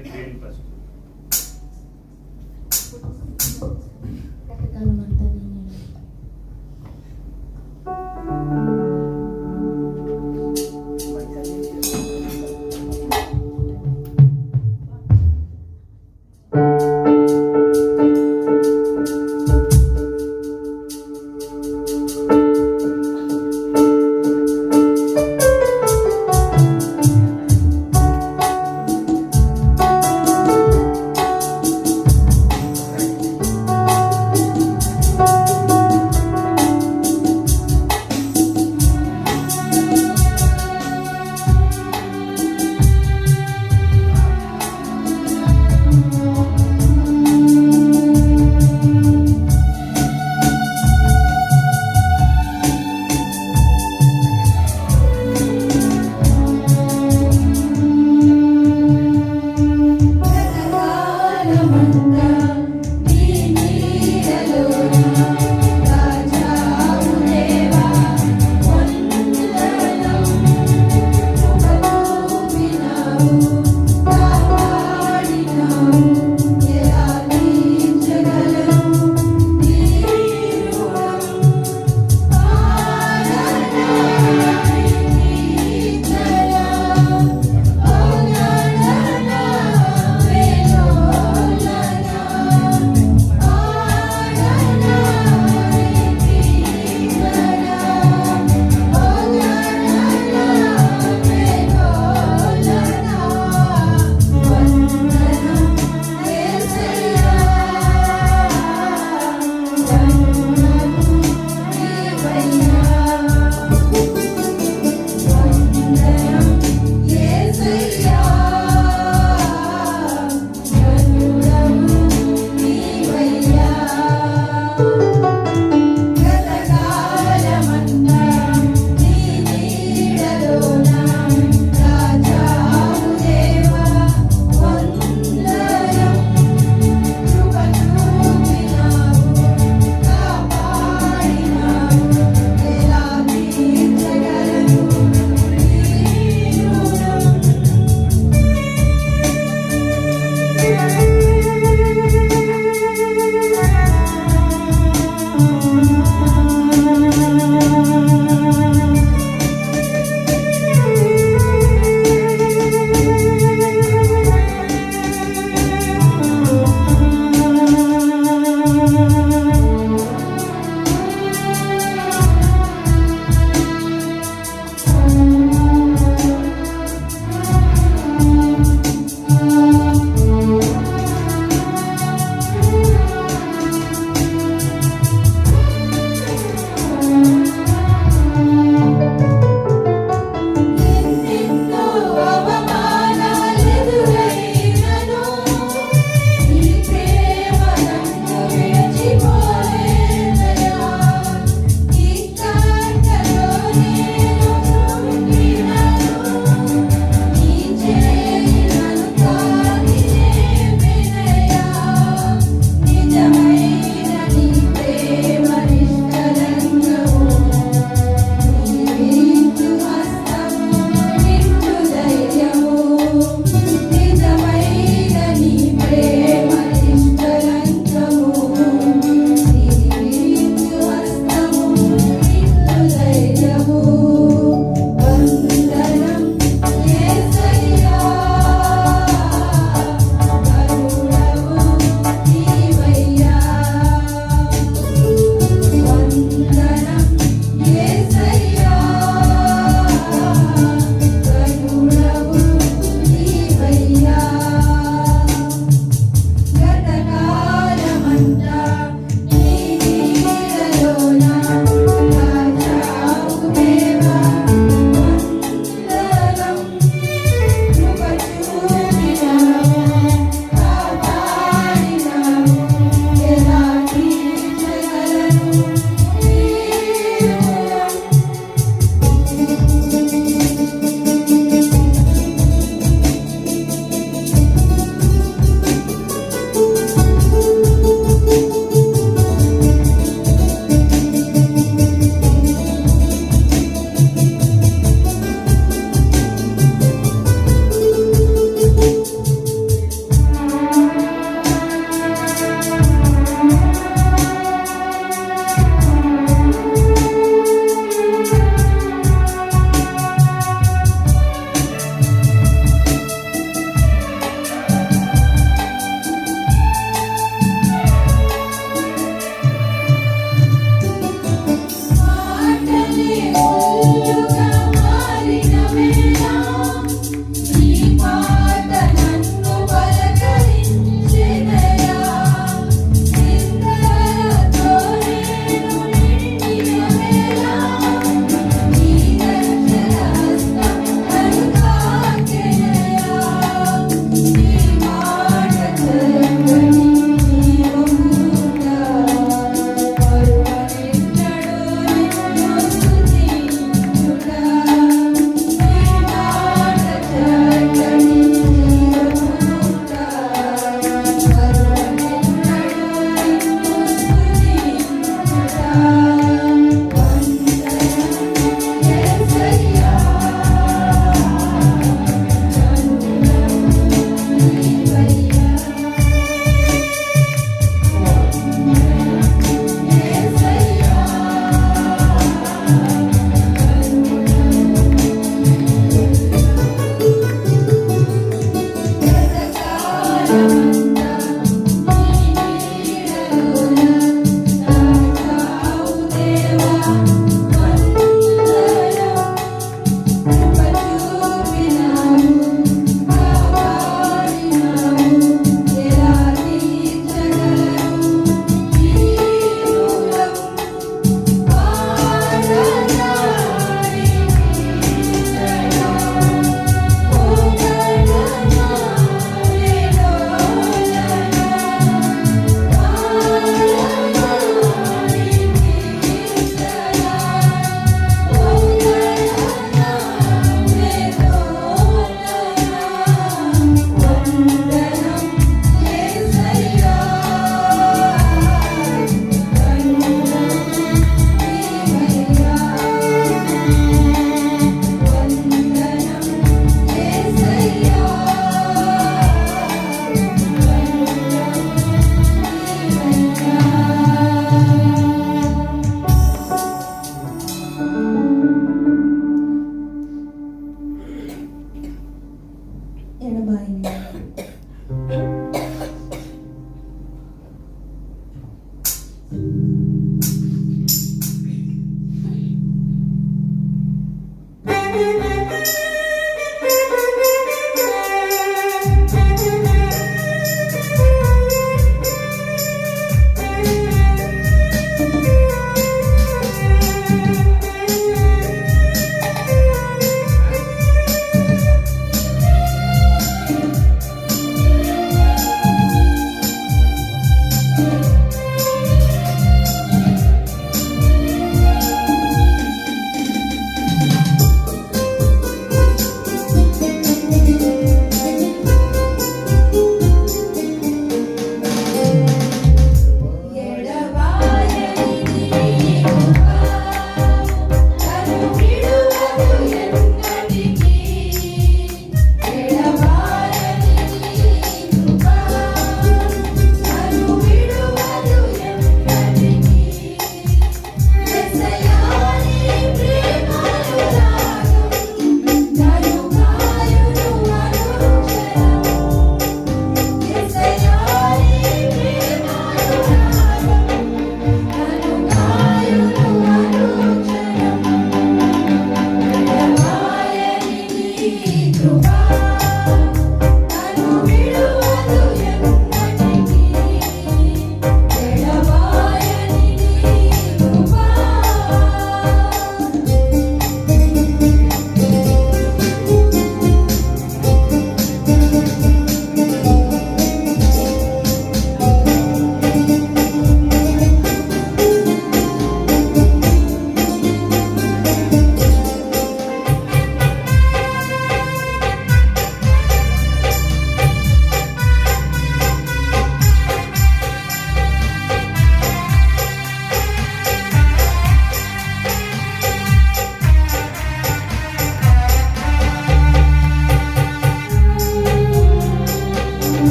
అందరికి వేయండి ఫస్ట్.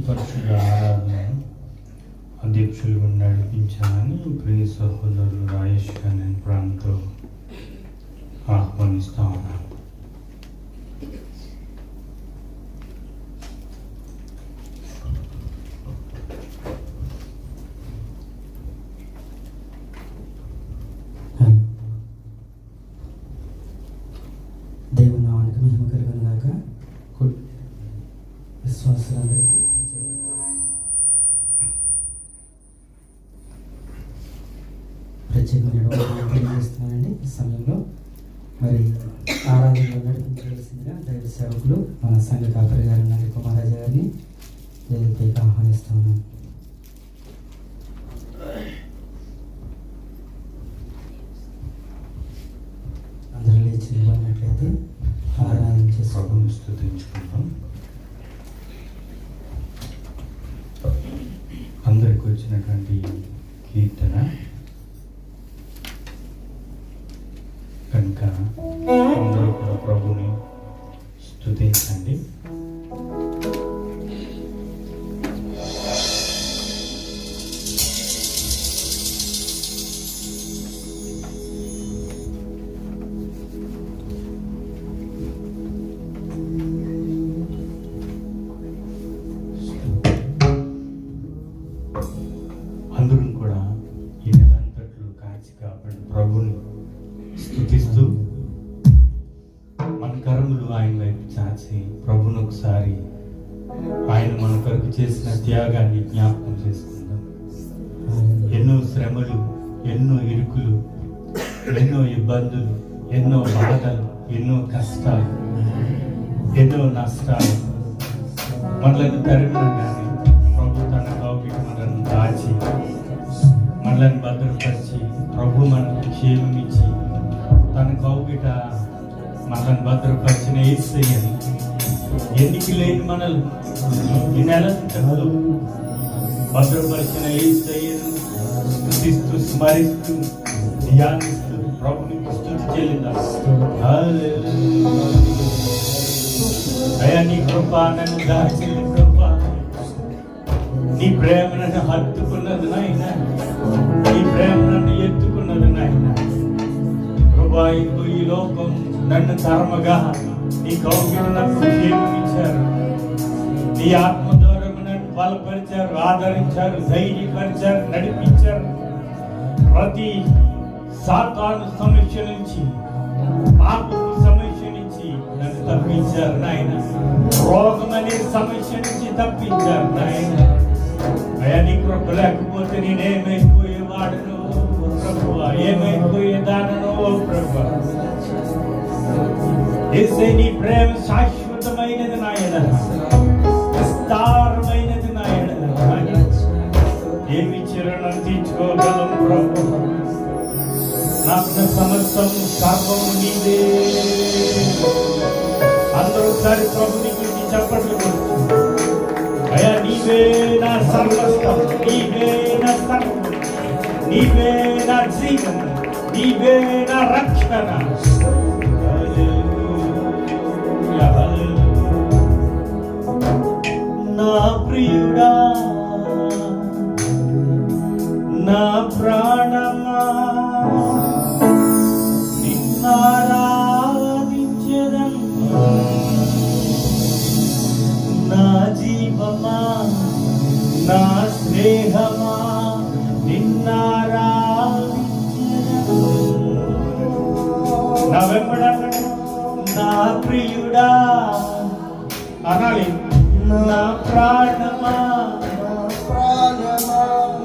పరిశుద్ధ ఆరాధనను అధ్యక్షులుగా నడిపించాలని ప్రియ సహోదరులు రాయేష్ గారిని ప్రాంతంతో ఆహ్వానిస్తా ఉన్నాను. దేవుని నామానికి మహిమ కలుగును గాక. విశ్వాసులందరికీ ప్రత్యేకమైన తెలియజేస్తున్నానండి. ఈ సమయంలో మరి ఆరాధనలో నడిపించవలసిందిగా దైవ సేవకులు మన సంఘ కాపరి గారు నల్లి కుమారాజు గారిని వేదికపైకి ఆహ్వానిస్తున్నాను. అందరూ లేచి నిలబడినట్లయితే ఆరాధన ప్రభుని స్తుతించుకుందాం. అందరికి వచ్చినటువంటి కీర్తన కనుక అందరూ కూడా ప్రభుని స్తుతించండి. అందరూ కూడా ఈ నెలంతట్లు కాచి కాపాడి ప్రభుని స్తుతిస్తూ మన కరములు ఆయన వైపు చాచి ప్రభుని ఒకసారి ఆయన మన కొరకు చేసిన త్యాగాన్ని జ్ఞాపకం చేసుకుందాం. ఎన్నో శ్రమలు, ఎన్నో ఇరుకులు, ఎన్నో ఇబ్బందులు, ఎన్నో బాధలు, ఎన్నో కష్టాలు, ఎన్నో నష్టాలు మనలను తరిమిన కానీ ప్రభు తన కౌగిట మనల్ని దాచి మనల్ని భద్రపరిచి ప్రభు మనకు క్షేమమిచ్చి తన కౌగిట మనల్ని భద్రపరిచిన యేసయ్యని ఎన్నిక లేని మనల్ని ఈ నెలలో భద్రపరిచిన యేసయ్యను స్తుతిస్తూ స్మరిస్తూ ధ్యానిస్తూ ప్రభునికి స్తుతి చెల్లిద్దాం. అయ్యా నీ కృప నన్ను దాచిన కృప, నీ ప్రేమ నన్ను హత్తుకున్నది నాయన, నీ ప్రేమ నన్ను ఎత్తుకున్నది నాయన. కృపా ఈ లోకం నన్ను తరమగా నీ కౌగిట నాకు క్షేమమిచ్చారు. నీ ఆత్మ ద్వారా నన్ను బలపరిచారు, ఆదరించారు, ధైర్యపరిచారు, నడిపించారు. ప్రతి సాతాను సమస్య నుంచి, పాపపు సమస్య నుంచి నన్ను తప్పించారు నాయన. రోగం అనే సమస్య నుంచి తప్పించారు నాయన. అయ్యా నీ కృప లేకపోతే నేనేమైపోయేవాడను ప్రభువా, ఏమైపోయేదానను ప్రభువా. యేసే నీ ప్రేమ శాశ్వతమైనది నాయన, విస్తారమైనది నాయన. ఏమి చిరణం తీర్చుకోగలం ప్రభు. నాకు సమస్తం సర్వము నీవే. అందరూ ఒకసారి ప్రభుని గురించి చెప్పట్లు కొడుతూ అయ్యా నీవే నా సర్వస్వం, నీవే నా సర్వం, నీవే నా జీవం, నీవే నా రక్షణ. నా ప్రియుడా, నా ప్రాణమా, నిన్నారాధించెదన్. నా జీవమా, నా స్నేహమా, నిన్నారాధించెదన్. నా వెంబడన్నాడు నా ప్రియుడా అనాలి. నా ప్రాణమా,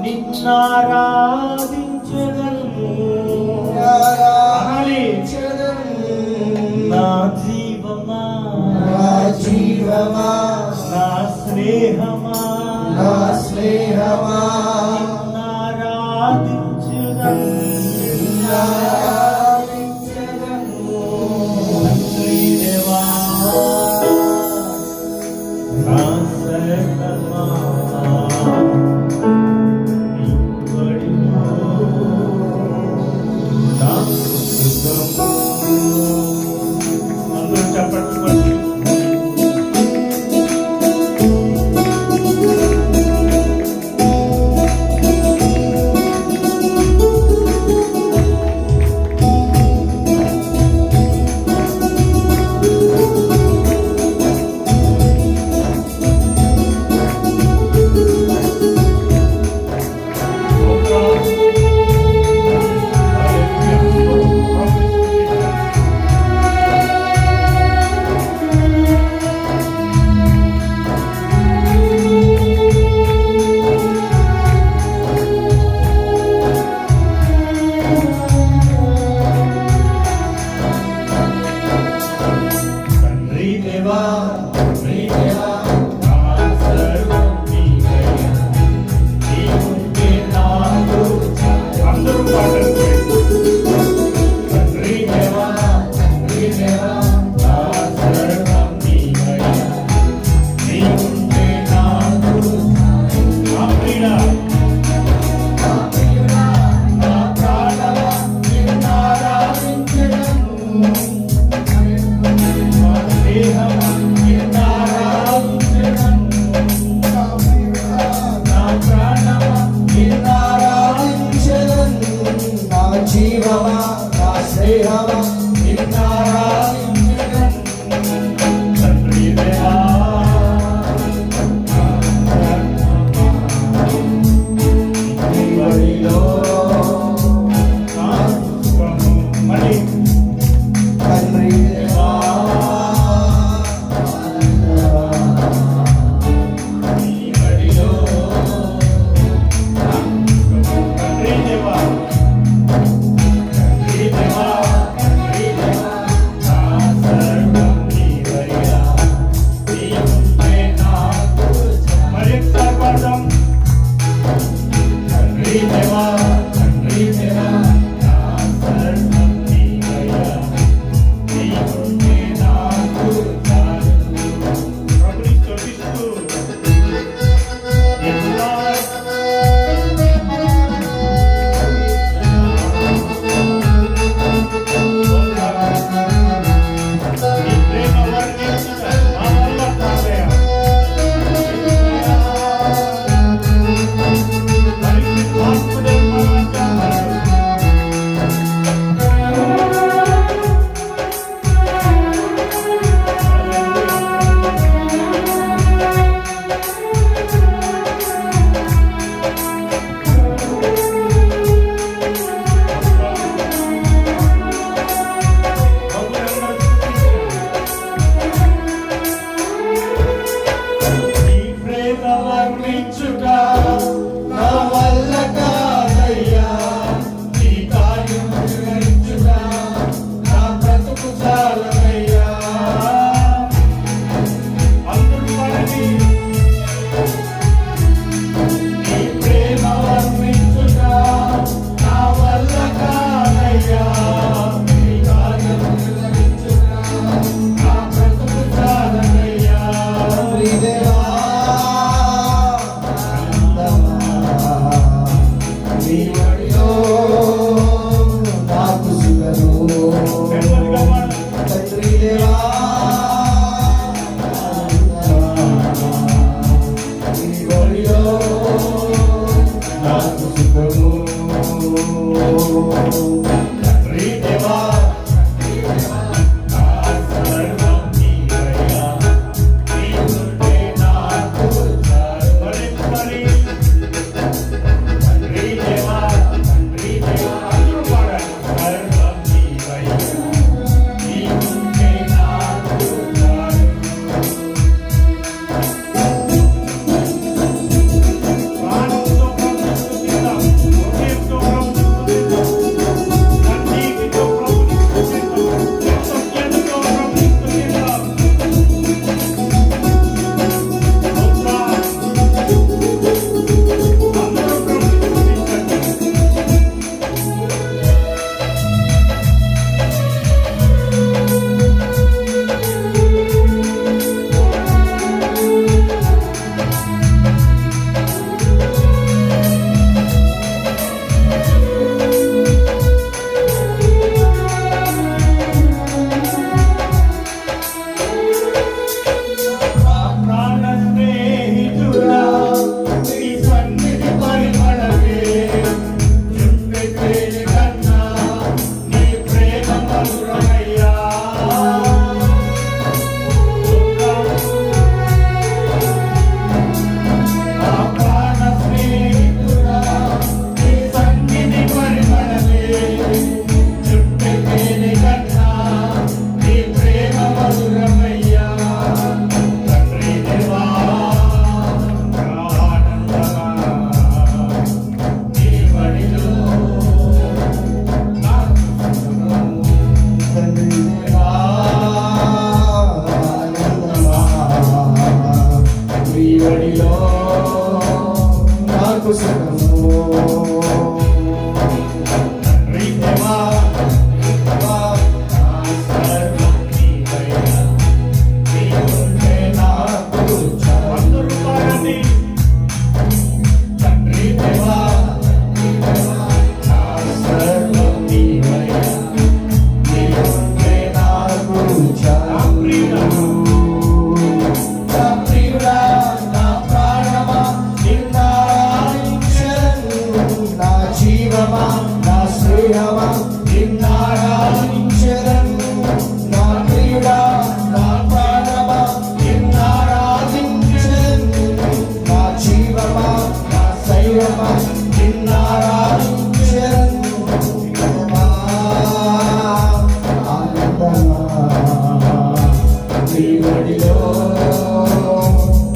నిన్నారాధించెదన్ అనాలి. నా జీవమా, నా స్నేహమా, నిన్నారాధించెదన్. దేవా నా సర్వమా అందరూ చెప్పండి. తండ్రి దేవా నా సర్వం నీవయ్యా నీవుంటే నాకు చాలు. అందరూ పాడండి. తండ్రి దేవా నా సర్వం నీవయ్యా నీవుంటే నాకు నా ప్రియుడా నా ప్రాణమా నిన్ను ఆరాధించెదను. నా దేహమా నిన్ను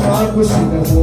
నాకు సుఖము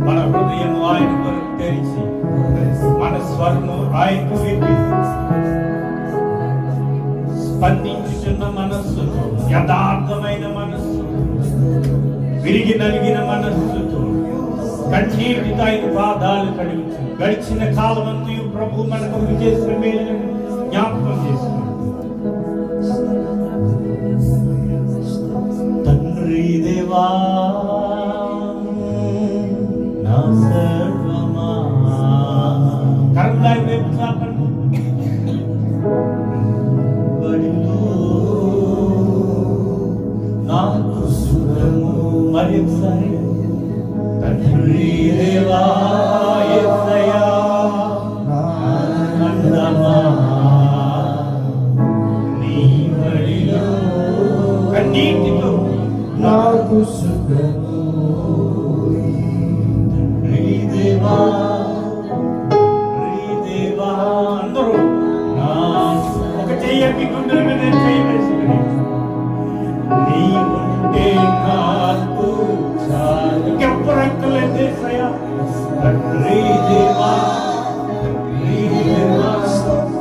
మన హృదయం ఆయన కొరకు తెరిచి మన స్వరము ఆయనకు విప్పి స్పందించుతున్న మనస్సుతో, యథార్థమైన మనస్సు, విరిగి నలిగిన మనస్సుతో కన్నీటితో ఆయన పాదాలు కడుగుతూ గడిచిన కాలమంతయు ప్రభు మనకు చేసిన మేలును జ్ఞాపకం చేసుకున్నాం. తండ్రి దేవా నా సర్వమా కర్మలాయి వైపు చాపండి. బడిలో నాకు సుఖము మరి ఒకసారి తండ్రి దేవా యేసయ్యా ఆనందమా నీ బడిలో కన్నీటితో నాకు సుఖము దేవా అందరూ ఒక చెయ్యి గుండెల మీద చేయవేసుకుని నీ ఉంటే నాకు చాలు. ఇంకెప్పుడు అంకలేదు యేసయ్యా. తండ్రి దేవా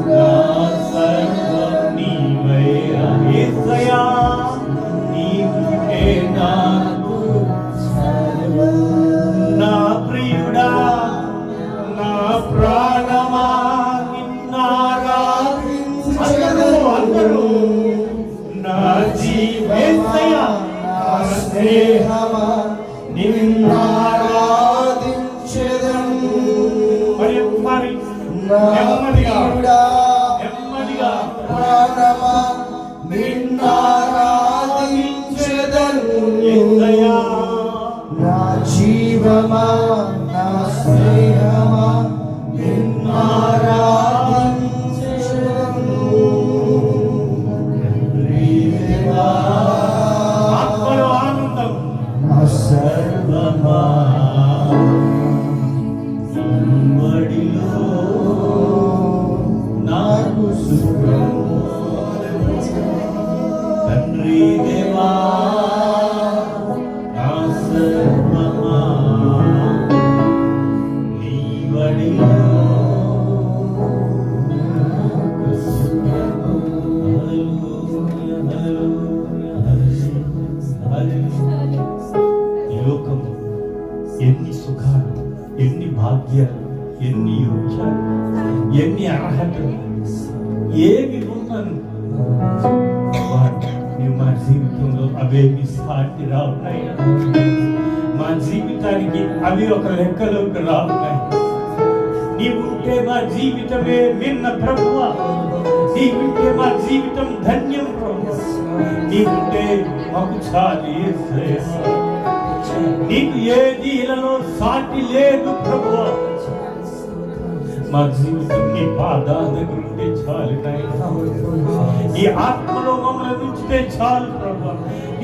నా సర్వం నీవయ్యా. యేసయ్యా నీ ఉంటే నాకు చాలు. నా ప్రియుడా నా ప్రాణమా అందరూ నా జీవేసయ్యా నా స్నేహమా నిన్నారాధించెదను. మరి నెమ్మదిగా ప్రాణమా నిన్నారాధించెదను. యేసయ్యా నా జీవమా నా స్నేహమా నిన్నారాధించెదను. ఆత్మలో ఆనందం నా సర్వమా బడిలో నాకు సుఖము తండ్రి దేవా నా సర్వమా నీ బడిలో నాకు సుఖము. హల్లెలూయా, హల్లెలూయా, హల్లెలూయా. ఈ లోకము ఎన్ని సుఖాలు, ఎన్ని భాగ్యాలు, ఎన్ని యోగ్యాలు, ఎన్ని అర్హతలు, ఏమి ఉన్నాను నువ్వు మా జీవితంలో అవేమి సాటి రావున్నాయా? మా జీవితానికి అవి ఒక లెక్కలోకి రావున్నాయి. నీవుంటే మా జీవితమే మిన్న ప్రభువా, నీవుంటే మా జీవితం ధన్యం ప్రభువా, నీవుంటే మాకు చాలు యేసయ్యా. నీకు ఏది ఇలలో సాటి లేదు ప్రభువా. మా జీవితం నీ పాదాల దగ్గర ఉంటే చాలు నాయనా. ఈ ఆత్మలో మమ్మల్ని ఉంచితే చాలు ప్రభువా.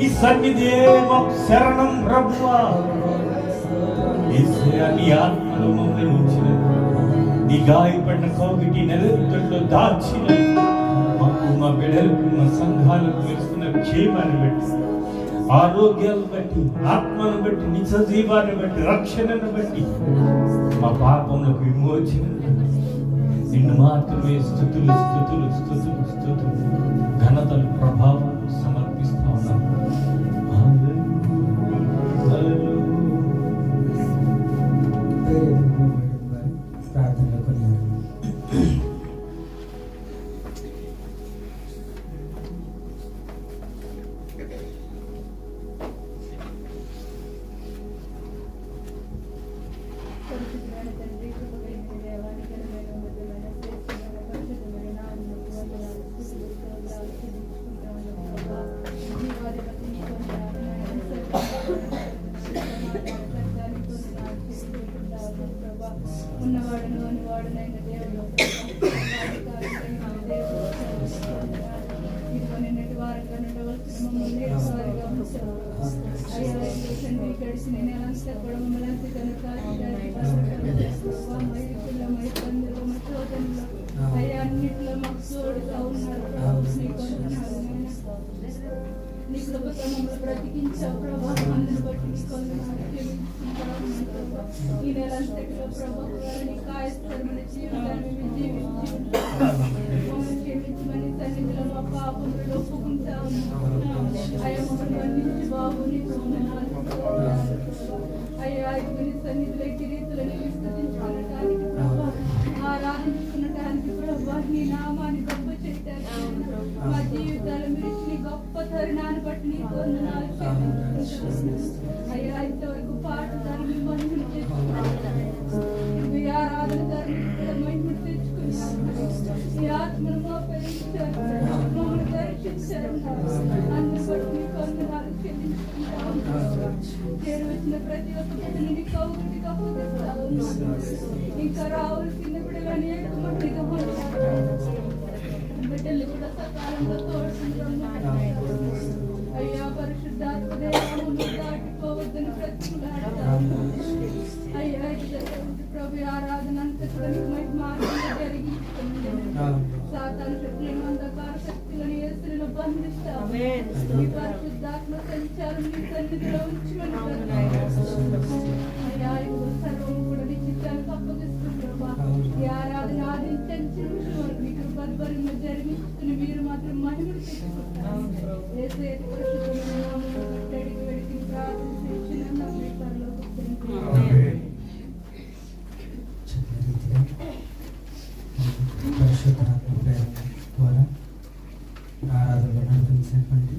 ఈ సన్నిధే మాకు శరణం ప్రభువా. యేసయ్యా, నీ ఆత్మలో మమ్మల్ని ఉంచిన, నీ గాయపడిన కోవిటి నెలతో దాచిన మాకు, మా బిడ్డలకు, మా సంఘాలకు తెలుసుకున్న క్షేమాన్ని బట్టి, ఆరోగ్యాలను బట్టి, ఆత్మను బట్టి, నిజ జీవాన్ని బట్టి, రక్షణను బట్టి, మా పాపములకు విమోచన, నిన్ను మాత్రమే స్తుతులు స్తుతులు స్తుతులు స్తుతులు ఘనతలు ప్రభావాలు సమర్పిస్తా ఉన్నాను. ప్రార్థనలో కొనియాడు. ఉన్నవాడును అనివాడునైన దేవుడు నిన్నటి వారంగా ఉండవలసిన మమ్మల్ని నేటి వారిగా ఉంచారు. అయ్యా తండ్రి, గడిచిన నెలంతా కూడా మమ్మల్ని అంతకన్నా అయ్యా అన్నింటిలో మాకు తోడుగా ఉన్నారు. నీ కృపతో మమ్మల్ని బ్రతికించావు ప్రభా. అందుని బట్టి నీ కొందరు ఈ నెలంతటిలో ప్రభా నీ కాయస్థలమైన జీవితాన్ని జీవించి మమ్మల్ని క్షమించమని సన్నిధిలో మా పాపములు ఒప్పుకుంటా ఉన్నాం. అయ్యా మమ్మల్ని వర్ణించి బాబు నీకు అయ్యా నీ సన్నిధిలో కిరీతులను విస్తరించుకునటానికి ప్రభా, ఆరాధించుకునటానికి ప్రభా, నీ నామాన్ని గొప్ప చేయటానికి మా జీవితాలు మీరు నీ గొప్ప తరుణాన్ని బట్టి నీ వందనాలు అయ్యా. ఇంతవరకు పాటదారు మీ మహిమను తెచ్చుకున్నారు, మీ ఆరాధన దారు మహిమను తెచ్చుకున్నారు, ఈ ఆత్మను మోపరించారు, మమ్మల్ని దర్శించారు. అందుని బట్టి నీ వందనాలు చెల్లించుకుంటాము. నేను వచ్చిన ప్రతి ఒక్క బిడ్డని నీ కౌగిలికి అప్పగిస్తాము. ఇంకా రావాల్సిన బిడ్డలు అనేక మందిగా బిడ్డలు కూడా సకాలంలో తోడుకుంటున్నాము. అయ్యా పరిశుద్ధాత్మ దేవమును దాటిపోవద్దని ప్రతిమలాడతాము. అయ్యా ప్రభు ఆరాధన అంతా కూడా నీకు మహిమార్గంగా జరిగించుకున్నాము. సాతాను శక్తులను, అంధకార శక్తులను యేసులో బంధిస్తాము. ఈ పరిశుద్ధాత్మ సంచారం నీ సన్నిధిలో ఉంచమని అయ్యా సర్వం కూడా నీ చిత్తానికి అప్పగిస్తున్నాం. ఈ ఆరాధన ఆదించండి వరకు నీ కృపద్వరంగా జరిగించుకుని మీరు మాత్రం మహిమను తెచ్చుకుంటాం. యేసయ్య పరిశుద్ధమైన నామములో వేడికి ప్రార్థించిన మీ పరలోకపు తండ్రి. పరిశుద్ధాత్మ ప్రేరణ ద్వారా ఆరాధనలో నడిపించినటువంటి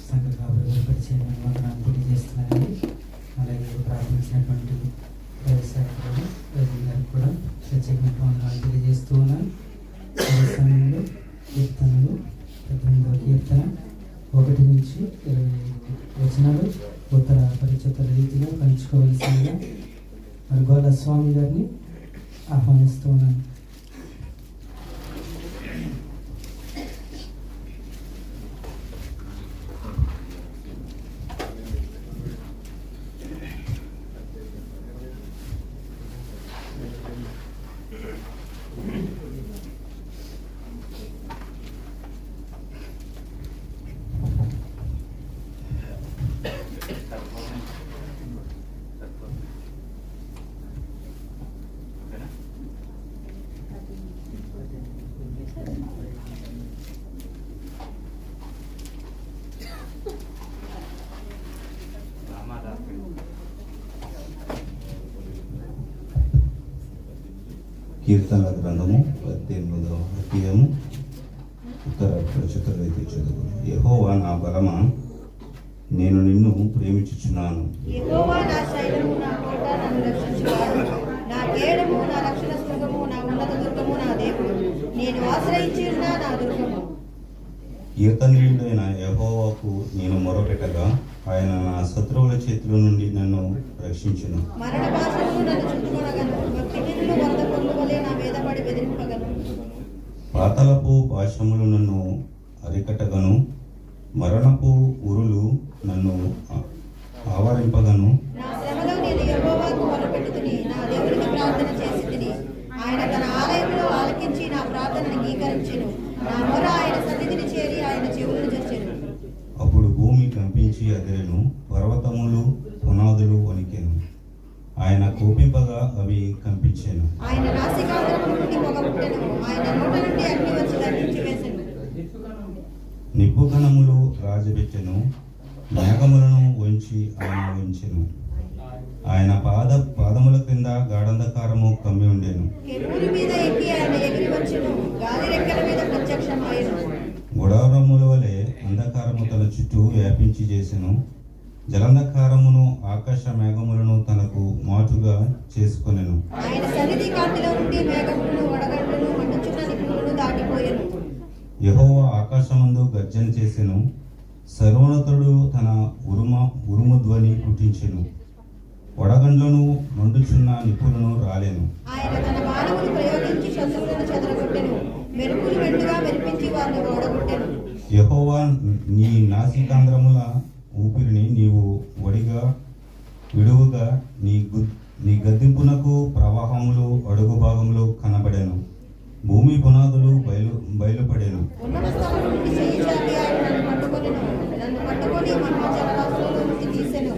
సంఘ కాపుల పరిచయం వందనాలు తెలియజేస్తున్నానండి. అలాగే ప్రార్థించినటువంటి వ్యవసాయకులు గారికి కూడా ప్రత్యేకమైన వందనాలు తెలియజేస్తూ ఉన్నాను. ఈ సమయంలో కీర్తనలు 18వ కీర్తన 1 నుంచి 25 వచనాలు ఉత్తర పరిచితుల రీతిగా పంచుకోవలసిందిగా మరి గోల స్వామి గారిని ఆహ్వానిస్తూ ఉన్నాను. కీర్తనల గ్రంథము 18వ అధ్యాయము ఉత్తర చతుర్వేది చదువు. యెహోవా నా బలమా, నేను నిన్ను ప్రేమించుచున్నాను. యెహోవా నా శైలము, నా కోట, నన్ను రక్షించువాడు, నా కేడము, నా రక్షణ శృంగము, నేను ఆశ్రయించి ఉన్న నా దుర్గము. కీర్తనీయుడైన యెహోవాకు నేను మొరపెట్టగా ఆయన నా శత్రువుల చేతుల నుండి నన్ను రక్షించును. మరణ పాశములు నన్ను చుట్టుకొనగను, భక్తిహీనులు వరద పొర్లు వలె నా మీద పడి బెదిరింపగను. పాతాళపు పాశములు నన్ను అరికట్టగను, మరణపు ఉరులు నన్ను ఆవరింపగను. నా శ్రమలో నేను యెహోవాకు మొరపెట్టుకుని నా దేవునికి ప్రార్థన చేసి తిని. ఆయన తన ఆలయంలో ఆలకించి నా ప్రార్థనను అంగీకరించెను. నా మొర ఆయన సన్నిధిని చేరి ఆయన చెవులను చచ్చెను. అప్పుడు భూమి కంపించి అదిరెను, పర్వతములు పునాదులు వణికెను. ఆయన కోపింపగా అవి కంపించెను. ఆయన నాసికాగ్రము నుండి పొగ పుట్టెను, ఆయన నోట నుండి అగ్ని వచ్చి దహించి వేసెను. నిప్పుకణములు రాజబెట్టెను, మేఘములను వంచి ఆయన ఉంచెను. ఆయన పాదముల క్రింద గాఢంధకారము కమ్మి ఉండెను. కెరూబు మీద ఎక్కి ఆయన ఎగిరి వచ్చెను, గాలి రెక్కల మీద ప్రత్యక్షమాయెను. గుడారముల వలె అంధకారము తన చుట్టూ వ్యాపించి చేసెను. జలంధకారమును ఆకాశ మేఘములను తనకు మాటుగా చేసుకొనెను. ఆయన సన్నిధి కాంతిలో నుండి మేఘములను వడగండ్లను మండుచున్న నిప్పులను దాటిపోయెను. యెహోవా ఆకాశమందు గర్జన చేసెను, సర్వోన్నతుడు తన ఉరుము ధ్వని పుట్టించెను. వడగండ్లను మండుచున్న నిప్పులను రాలెను. ఆయన తన బాణములు ప్రయోగించి శత్రువులను చెదరగొట్టెను, మెరుపులు మెండుగా మెరిపించి వారిని ఓడగొట్టెను. యెహోవా నీ నాసికాంధ్రముల ఊపిరిని నీవు వడిగా విడువుగా నీ గద్దింపునకు ప్రవాహములు అడుగు భాగములు కనబడెను. భూమి పునాదులు బయలుపడెను. ఉన్నత స్థలము నుండి చెయ్యి చాపి ఆయన నన్ను పట్టుకొని మహాజలరాశులలో నుండి తీసెను.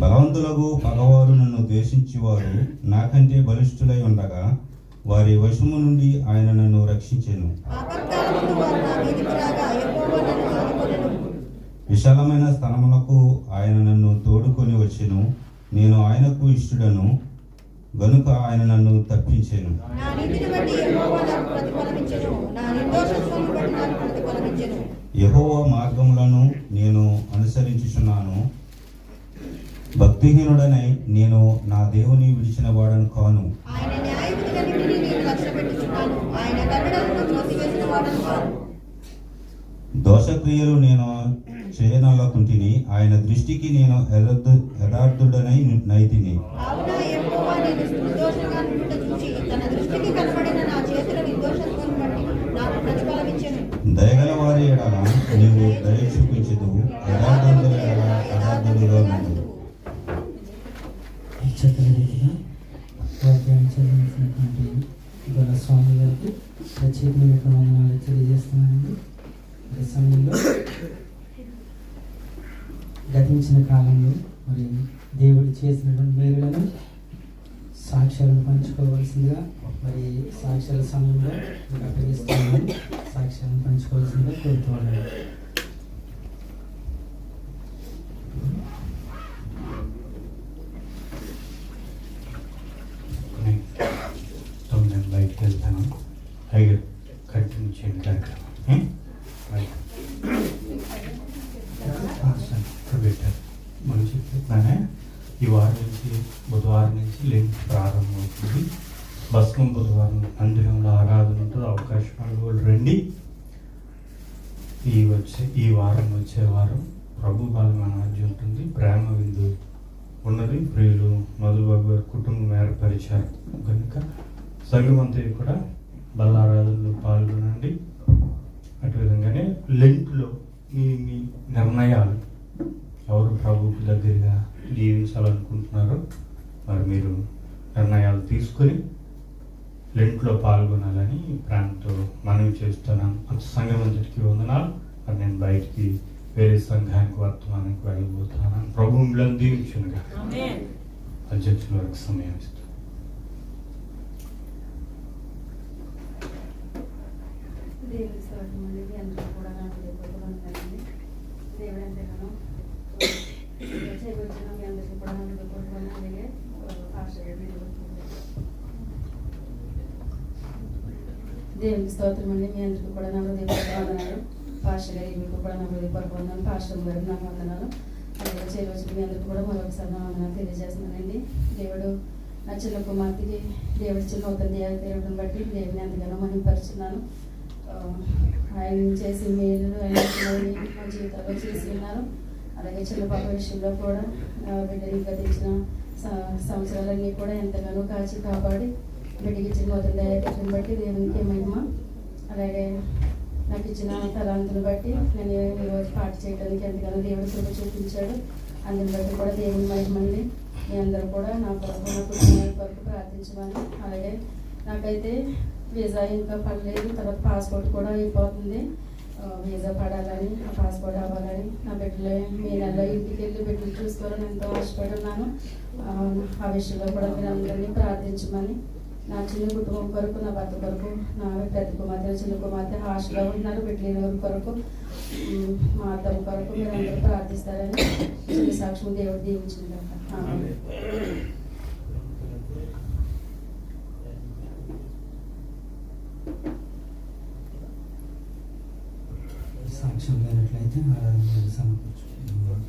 బలవంతులకు పగవారు నన్ను ద్వేషించేవారు నాకంటే బలిష్ఠులై ఉండగా వారి వశము నుండి ఆయన నన్ను రక్షించెను. ఆపత్కాలమందు వారు నా మీదికి రాగా యెహోవా నన్ను ఆదుకొనెను. విశాలమైన స్థలములకు ఆయన నన్ను తోడుకొని వచ్చెను. నేను ఆయనకు ఇష్టడను గనుక ఆయన నన్ను తప్పించెను. నా నీతిని బట్టి యెహోవా నాకు ప్రతిఫలమిచ్చెను, నా నిర్దోషత్వమును బట్టి నాకు ప్రతిఫలమిచ్చెను. యెహోవా మార్గములను నేను అనుసరించుచున్నాను. భక్తిహీనుడనై నేను నా దేవుని విడిచిన వాడను కాను. ఆయన న్యాయవిధులన్నిటినీ నేను లక్ష్యపెట్టుచున్నాను, ఆయన కట్టడలను త్రోసివేసిన వాడను కాను. దోషక్రియలు నేను చేయనల్లకుంటిని, ఆయన దృష్టికి నేను యథార్థుడనై నైతిని. కావున యెహోవా నేను నిర్దోషంగా నుండుట చూచి తన దృష్టికి కనబడిన నా చేతుల నిర్దోషత్వం బట్టి నాకు ప్రతిఫలమిచ్చెను. దయగల వారి ఎడల నీవు దయ చూపించదు, యథార్థుల ఎడల యథార్థులుగా ఉండు. ఈ చక్కని రీతిగా వాక్యాన్ని చదివించినటువంటి గొల్ల స్వామి గారికి ప్రత్యేకమైన వందనాలు తెలియజేస్తున్నానండి. ఈ సమయంలో గతించిన కాలంలో మరి దేవుడు చేసినటువంటి మేలులను సాక్ష్యాలను పంచుకోవాల్సిందిగా మరి సాక్ష్యాల సమయంలో మీకు అప్పగిస్తున్నాను. సాక్ష్యాలను పంచుకోవాల్సిందిగా కోరుతున్నాను. నేను బయటకు వెళ్తాను. అలాగే కంటిన్యూ చేయండి కార్యక్రమం. పెట్టారు మనం చెప్పినానే ఈ వారం నుంచి బుధవారం నుంచి లెంట్ ప్రారంభమవుతుంది. బస్కం బుధవారం మందిరంలో ఆరాధన ఉంటుంది. అవకాశం వాళ్ళు రండి. ఈ వారం వచ్చే వారం ప్రభు బాలన ఆరాధ్యం ఉంటుంది. ప్రేమ విందు ఉన్నది. ప్రియులు మధుబాబు గారి కుటుంబం ఏర్పరిచారు కనుక సంఘమంతా కూడా బల్లారాధనలో పాల్గొనండి. అటు విధంగానే లెంట్లో మీ నిర్ణయాలు ఎవరు ప్రభువుకి దగ్గరగా జీవించాలనుకుంటున్నారో మరి మీరు నిర్ణయాలు తీసుకొని లెంట్లో పాల్గొనాలని ప్రాంతంతో మనవి చేస్తున్నాను. అంత సంఘం అంతటికి వందనాలు. మరి నేను బయటికి వేరే సంఘానికి వర్తమానానికి వెళ్ళబోతున్నాను. ప్రభు మిమ్మల్ని దీవించునుగా. అధ్యక్షుల వరకు సమయం ఇస్తాను. దేవుని స్తోత్రం అండి. మీ అందరికీ కూడా నా హృదయపూర్వకంగా దేవుడు ఎంతగానో చేయవచ్చిన మీ అందరికీ కూడా నా హృదయపూర్వకంగా అలాగే దేవునికి స్తోత్రం అండి. మీ అందరికీ కూడా నా హృదయపూర్వక వందనాలు. పాస్టర్ గారి మీకు కూడా నా హృదయపూర్వక వందనాలు. పాస్టర్ గారికి నా వందనాలు. అలాగే చేయవచ్చిన మీ అందరికీ కూడా మరొకసారి నా వందనాలు తెలియజేస్తున్నానండి. దేవుడు నా చిన్న కుమార్తెకి దేవుడి చిన్న నూతన దేవతను బట్టి దేవుని ఎంతగానో మహిమపరుచున్నాను. ఆయన చేసి మేలు ఆయన మా జీవితంలో చేసి ఉన్నారు. అలాగే చిన్న పాప విషయంలో కూడా బిడ్డని గతించిన సంవత్సరాలన్నీ కూడా ఎంతగానో కాచి కాపాడి బిడ్డకి ఇచ్చిన నూతన దయని బట్టి దేవునికి మహిమ. అలాగే నాకు ఇచ్చిన తలాంతుని బట్టి నేను ఈరోజు పాట చేయడానికి ఎంతగానో దేవుడు కృప చూపించాడు. అందుని బట్టి కూడా దేవుని మహిమండి. మీ అందరూ కూడా నా కొరకు నా కుటుంబం కొరకు ప్రార్థించమని. అలాగే నాకైతే వీసా ఇంకా పడలేదు, తర్వాత పాస్పోర్ట్ కూడా అయిపోతుంది. వీసా పడాలని, ఆ పాస్పోర్ట్ అవ్వాలని, నా బిడ్డలు మీ నెలలో ఇంటికి వెళ్ళి బిడ్డలు చూసుకోవాలని ఎంతో ఆశపడి ఉన్నాను. ఆ విషయంలో కూడా మీరు అందరినీ ప్రార్థించమని. నా చిన్న కుటుంబం కొరకు, నా భర్త కొరకు, నా పెద్ద కుమార్తె చిన్న కుమార్తె హాస్టల్లో ఉంటున్నారు, బిడ్డల కొరకు, మా అత్తమ్మ కొరకు మీరు అందరూ ప్రార్థిస్తారని చిన్న సాక్ష్యం దేవుడు దీవించింది. సాక్ష్యం లేనట్లయితే ఆరాధన సమర్పించుకుంటున్నాం.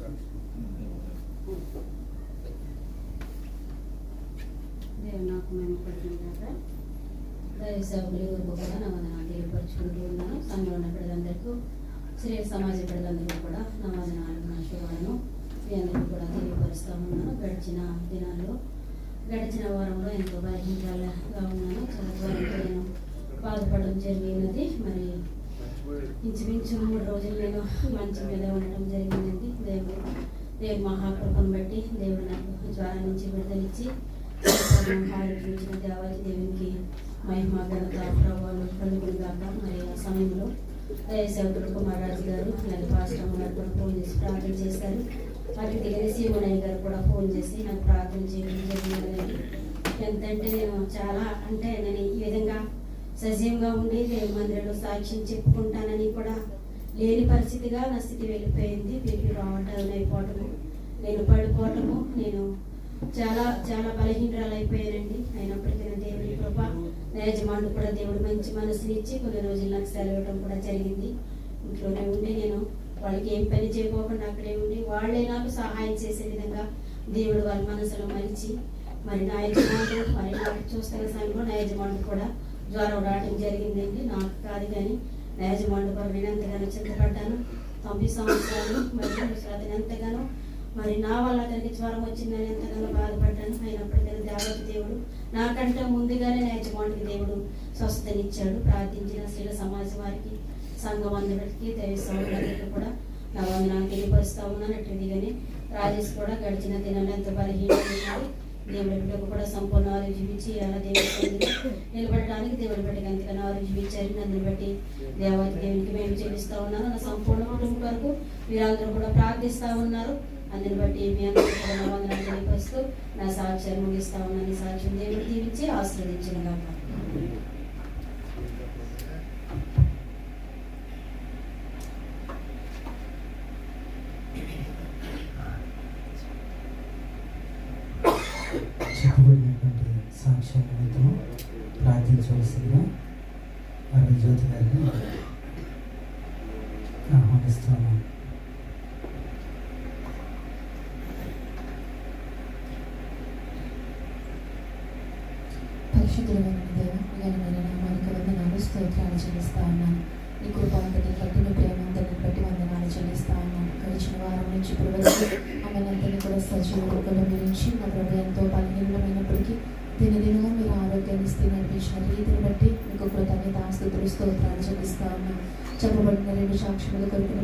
దేవుడు నాకు మేము పడుతుంటాక దైవ సేవకులు వరకు కూడా నా వందనాలు తెలియపరుచుకుంటూ ఉన్నాను. సంఘంలో ఉన్న బిడ్డలందరికీ, శ్రీ సమాజ బిడ్డలందరికీ కూడా నా వందనాలు, నా శుభాలను మీ అందరికీ కూడా తెలియపరుస్తూ ఉన్నాను. గడిచిన వారంలో ఎంతో బలహీనగా ఉన్నాను. చాలా త్వరగా నేను బాధపడడం జరిగినది. మరి ఇంచుమించు 3 రోజులు నేను మంచం మీద ఉండడం జరిగిందండి. దేవుడు మహాకృపను బట్టి దేవుడు నాకు జ్వరం నుంచి విడుదలిచ్చి ఆరోగ్యించిన దేవాది దేవునికి మహిమ ఘనత ప్రభావాలు కలుగుగాక. మరి ఆ సమయంలో సేవకుడు కుమారరాజు గారు అలాగే పాస్టర్ గారు కూడా ఫోన్ చేసి ప్రార్థన చేశారు. అతిథిగా సీమనయ్య గారు కూడా ఫోన్ చేసి నాకు ప్రార్థన చేయడం జరిగిందండి. ఎంతంటే నేను చాలా నేను ఈ విధంగా సజీవంగా ఉండి దేవుని మందిరంలో సాక్ష్యం చెప్పుకుంటానని కూడా లేని పరిస్థితిగా నా స్థితి వెళ్ళిపోయింది. బీపీ రావటం అయిపోవటము, నేను పడిపోవటము, నేను చాలా చాలా బలహీనరాలు అయిపోయానండి. అయినప్పటికీ దేవుని కృప, నా యజమానుడు కూడా దేవుడు మంచి మనసునిచ్చి కొన్ని రోజులు నాకు సెలవు ఇవ్వడం కూడా జరిగింది. ఇంట్లోనే ఉండి నేను వాళ్ళకి ఏం పని చేయకోకుండా అక్కడే ఉండి వాళ్ళే నాకు సహాయం చేసే విధంగా దేవుడు వాళ్ళ మనసులో మలిచి మరి నా యజమానుడు మరి నాకు చూస్తున్న సమయంలో నా యజమానుడు కూడా జ్వరం రావడం జరిగిందండి. నాకు కాదు కానీ నా యజమానుడు కూడా నేను ఎంతగానో చింతపడ్డాను. 9 సంవత్సరాలు మరి అతను ఎంతగానో మరి నా వల్ల అతనికి జ్వరం వచ్చిందని ఎంతగానో బాధపడ్డాను. అయినప్పటికీ దేవత దేవుడు నాకంటే ముందుగానే నా యజమానుడికి దేవుడు స్వస్థతనిచ్చాడు. ప్రార్థించిన స్త్రీల సమాజం వారికి, సంఘం అందరికి, దైవసంఘానికి కూడా నా వందనాలు తెలియపరుస్తూ ఉన్నాను. అట్టిదిగానే రాజేష్ కూడా గడిచిన దినాలు ఎంత బలహీనంగా దేవుడి బిడ్డకు కూడా సంపూర్ణ ఆరోగ్యం ఇచ్చి అలా దేవుడి నిలబడడానికి దేవుడి బిడ్డకి ఎంతగానో ఆరోగ్యం ఇచ్చారు. నన్ను బట్టి దేవత దేవునికి మేము చెల్లిస్తూ ఉన్నాను. నా సంపూర్ణ కుటుంబం వరకు మీరందరూ కూడా ప్రార్థిస్తూ ఉన్నారు. అందుని బట్టి మీ అందరూ కూడా నా వందనాలు తెలియపరుస్తూ నా సాక్ష్యాన్ని ముగిస్తూ ఉన్నాను. ఈ సాక్ష్యం దేవుడు దీవించి ఆశీర్వదించిన గాక. చెప్పబడినటువంటి సాక్ష్యాల నిమిత్తము ప్రార్థించవలసిందిగా వారి జ్యోతి గారిని ఆహ్వానిస్తున్నాను. పరిశుద్ధులైన దేవ, ఘనమైన నామానికి వందనాలు, స్తోత్రాలు చెల్లిస్తా ఉన్నాను. నీ కృపాంతని బట్టి, నీ ప్రేమంతని బట్టి వందనాలు చెల్లిస్తా ఉన్నాను. గడిచిన వారం నుంచి ఇప్పుడు వరకు ఆమెనంతని కూడా సజీవులను గురించి నా ప్రభు ఎంతో బలహీనమైనప్పటికీ దినదినగా మీరు ఆరోగ్యాన్ని ఇస్తే నడిపించిన రీతిని బట్టి మీకు కృతజ్ఞతాస్తుతులు స్తోత్రాలు చెల్లిస్తా ఉన్నాను. చెప్పబడిన 2 సాక్ష్యముల కొరకు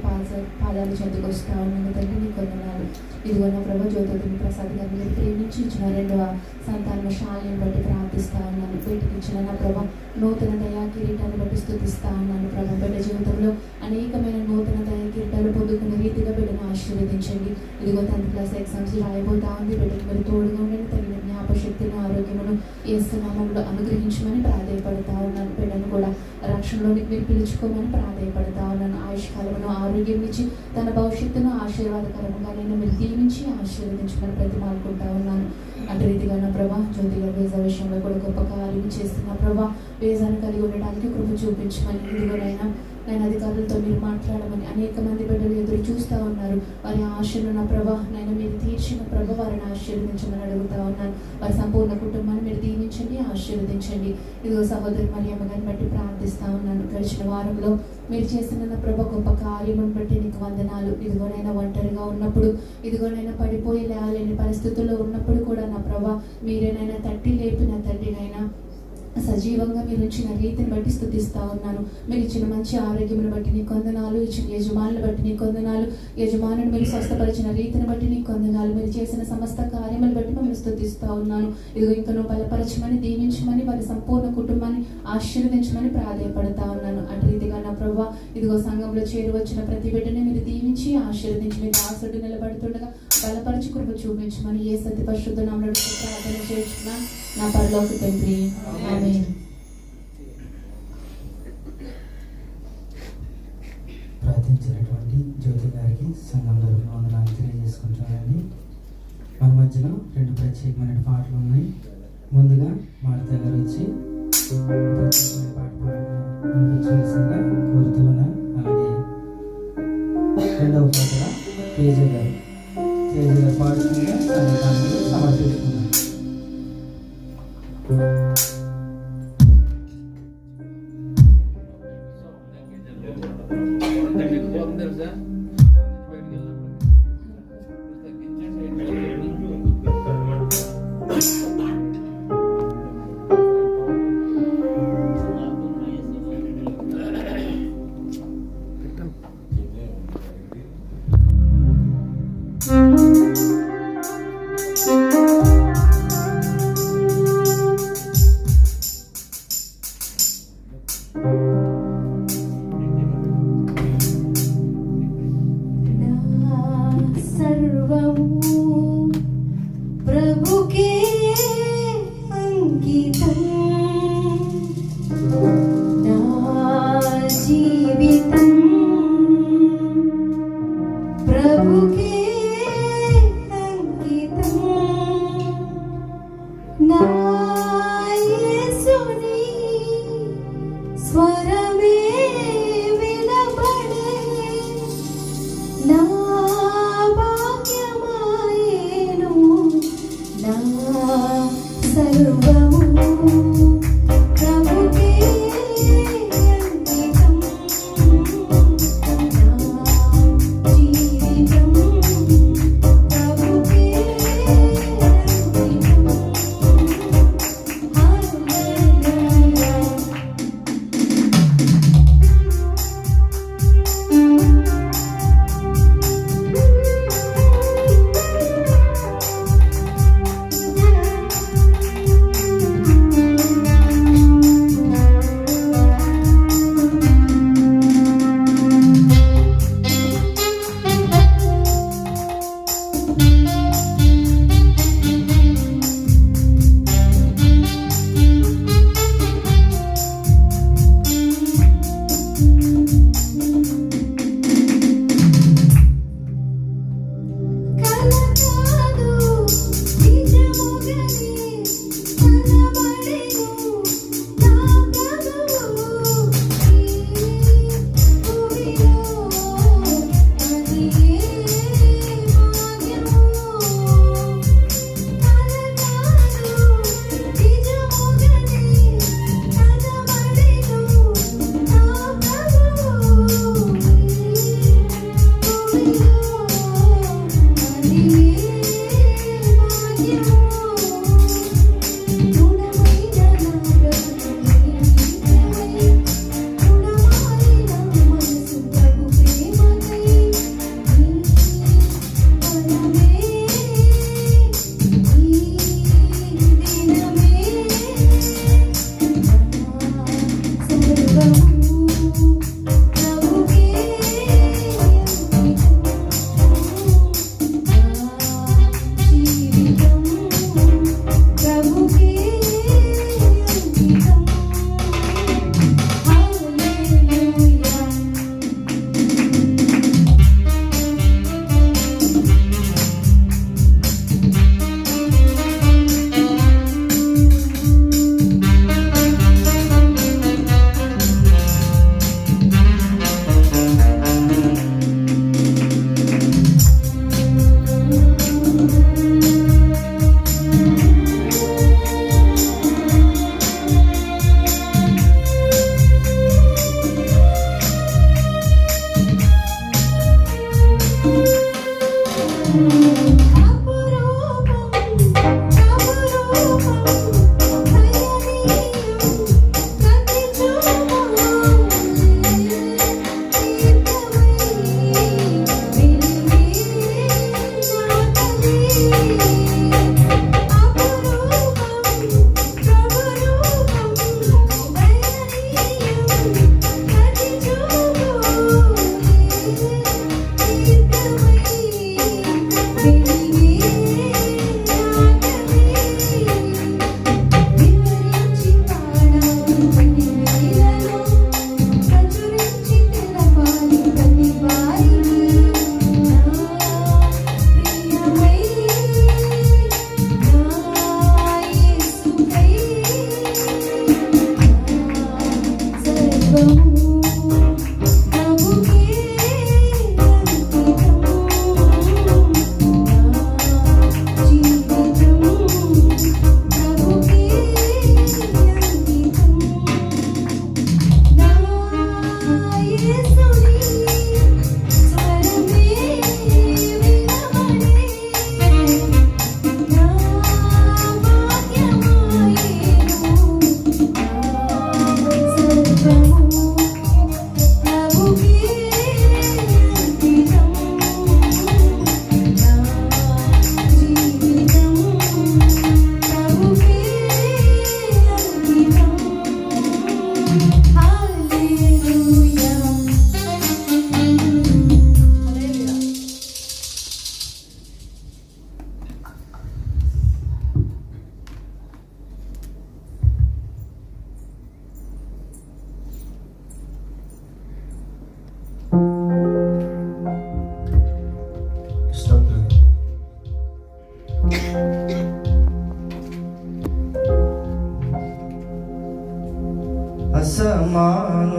పాదాలు చెందుకు వస్తా ఉన్నాను. తండ్రి నీకు వందనాలు. ఇదిగో నా ప్రభు జ్యోతిని ప్రసాద్ గారిని మీరు ప్రేమించి ఇచ్చిన 2వ సంతాన శాలను బట్టి ప్రార్థిస్తా ఉన్నాను. వీటికి ఇచ్చిన నా ప్రభు నూతన దయా కిరీటాన్ని బట్టి స్తుతిస్తా ఉన్నాను. ప్రభు బిడ్డ జీవితంలో అనేకమైన నూతన దయా కిరీటాలు పొందుకునే రీతిగా బిడ్డను ఆశీర్వదించండి. ఇదిగో 10th క్లాస్ ఎగ్జామ్స్ రాయబోతా ఉంది. బిడ్డకు మీరు తోడుగా ఉండండి. తగిన జ్ఞాపశక్తిని, ఆరోగ్యమును యేసు నామములో అనుగ్రహించమని ప్రాధేయపడతా ఉన్నాను. బిడ్డను కూడా రక్షణలోనికి మీరు పిలుచుకోమని ప్రాధాయపడతా ఉన్నాను. ఆయుష్కాలమును ఆరోగ్యం ఇచ్చి తన భవిష్యత్తును ఆశీర్వాదకరంగా నేను మీరు దీవించి ఆశీర్వదించమని ప్రతిమాలుకుంటా ఉన్నాను. అటు రీతిగా నా ప్రభా జ్యోతి గారి వీసా విషయంలో కూడా గొప్ప కార్యం చేస్తున్న ప్రభా వీసాను కలిగి ఉండడానికి కృప చూపించమని ఇదిగోనైనా నేను అధికారులతో మీరు మాట్లాడమని అనేక మంది బిడ్డలు ఎదురు చూస్తూ ఉన్నారు. వారి ఆశలు నా ప్రభా నేను మీరు తీర్చిన ప్రభ వారిని ఆశీర్వదించమని అడుగుతా ఉన్నాను. వారి సంపూర్ణ కుటుంబాన్ని మీరు దీవించండి, ఆశీర్వదించండి. ఇదిగో సహోదరి మరియమ్మ గారిని బట్టి ప్రార్థిస్తూ ఉన్నాను. గడిచిన వారంలో మీరు చేసిన నా ప్రభ గొప్ప కార్యమును బట్టి నీకు వందనాలు. ఇదిగోనైనా ఒంటరిగా ఉన్నప్పుడు, ఇదిగోనైనా పడిపోయి లేవలేని పరిస్థితుల్లో ఉన్నప్పుడు కూడా నా ప్రభ మీరేనైనా తట్టి లేపిన తండ్రినైనా సజీవంగా మీరు ఇచ్చిన రీతిని బట్టి స్తుతిస్తా ఉన్నాను. మీరు ఇచ్చిన మంచి ఆరోగ్యమును బట్టి నీ కొందనాలు, ఇచ్చిన యజమానులు బట్టి నీ కొందనాలు, యజమానుని మీరు స్వస్థపరిచిన రీతిని బట్టి నీ కొందనాలు, మీరు చేసిన సమస్త కార్యములు బట్టి మిమ్మల్ని స్తుతిస్తా ఉన్నాను. ఇదిగో ఇంకా నువ్వు బలపరచమని, దీవించమని, వారి సంపూర్ణ కుటుంబాన్ని ఆశీర్వదించమని ప్రాధాయపడతా ఉన్నాను. అటు రీతిగా నా ప్రభా ఇదిగో సంఘంలో చేరి వచ్చిన ప్రతి బిడ్డని మీరు దీవించి ఆశీర్వదించి మీకు ఆసడు నిలబడుతుండగా బలపరిచి కృప చూపించమని ఏ సతి పరిశుద్ధ నామములో ప్రార్థన చేస్తున్నా నా పరలోక తండ్రి. ఆమేన్. ప్రార్థించినటువంటి జ్యోతి గారికి సంఘం తరఫున వందనాలు తెలియజేసుకుంటానండి. మన మధ్యలో 2 ప్రత్యేకమైన పాటలు ఉన్నాయి. ముందుగా మారుత గారు వచ్చి ప్రత్యేకమైన పాట వినిపించవలసిందిగా కోరుతూ ఉన్నాను. అలాగే రెండవ పాటగా తేజ గారు పాడుతుండగా సంగీతాన్ని సమర్పిస్తున్నారు.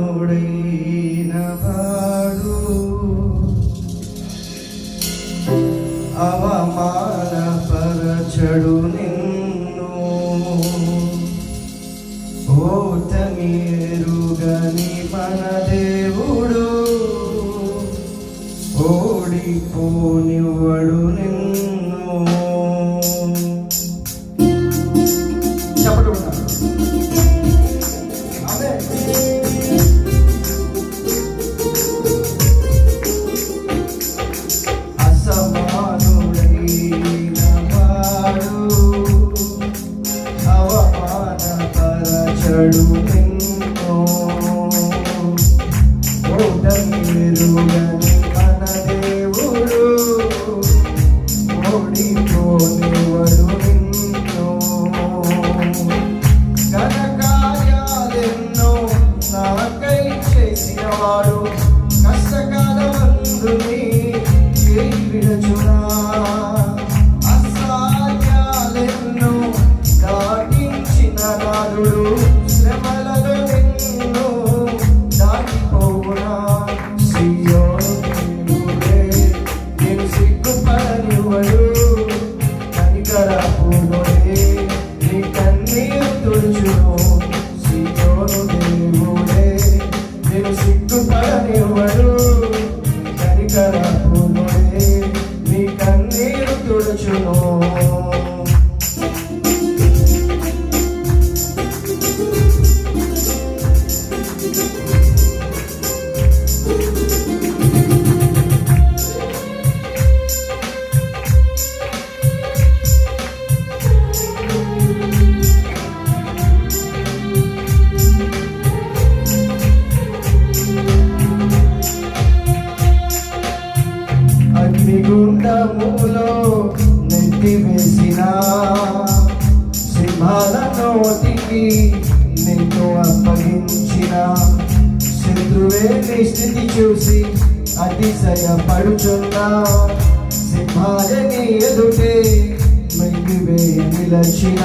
అసమానుడైన వాడు అవమానపరచడు నిన్ను ఓటమిరుగని మన దేవుడు ఓడిపోనివ్వడు నిన్ను. చెప్పడు అసమానుడైన వాడు అవమానపరచడు నిన్ను ఓటమిరుగని మన దేవుడు ఓడిపోనివ్వడు నిన్ను. ఘనకార్యాలెన్నో నాకై చేసినవాడు కష్టకాలమందు నీ చేయి విడచునా. అసాధ్యాలెన్నో దాటించిన నాదుడు శ్రమలలో నిన్ను దాటిపోవునా. సియోను దేవుడే నేను సిగ్గుపడనివ్వడు కనికరపుడే నీ కన్నీరు తుడుచును. సియోను దేవుడే నేను సిగ్గుపడనివ్వడు కనికరపుడే నీ కన్నీరు తుడుచును. అగ్నిగుండములో నెట్టివేసిన సింహాల నోటికి నిన్ను అప్పగించిన శత్రువే నీ స్థితి చూసి అతిశయపడుచున్నా. సింహాలే నీ ఎదుటే మిగిలివేయ నిలచిన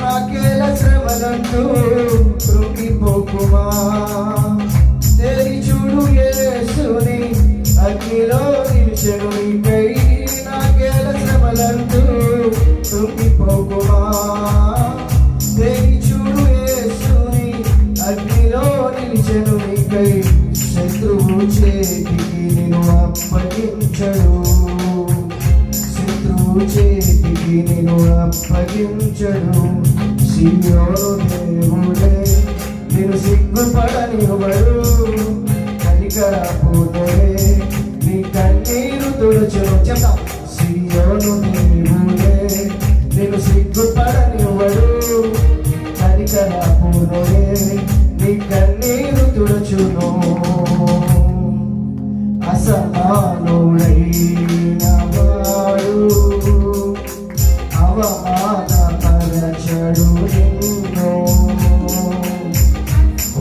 నాకేల శ్రమలంటూ కృంగిపోకుమా. తేరి చూడు యేసుని అగ్నిలో నిలిచెను నీకై నాకేల శ్రమలంటూ కృంగిపోకుమా. తేరి చూడు యేసుని అగ్నిలో నిలిచెను నీకై శత్రువు చేతికి నిన్ను అప్పగించడు. శత్రువు చేతికి నిన్ను అప్పగించడు. సియోను దేవుడే నిన్ను సిగ్గుపడనివ్వడు కనికరపుడే నీ కన్నీరు తుడుచును. చెప్తా సియోను దేవుడే నిన్ను సిగ్గుపడనివ్వడు కనికరపుడే నీ కన్నీరు తుడుచును. అసమానుడైన వాడు అవమానపరచడు నిన్ను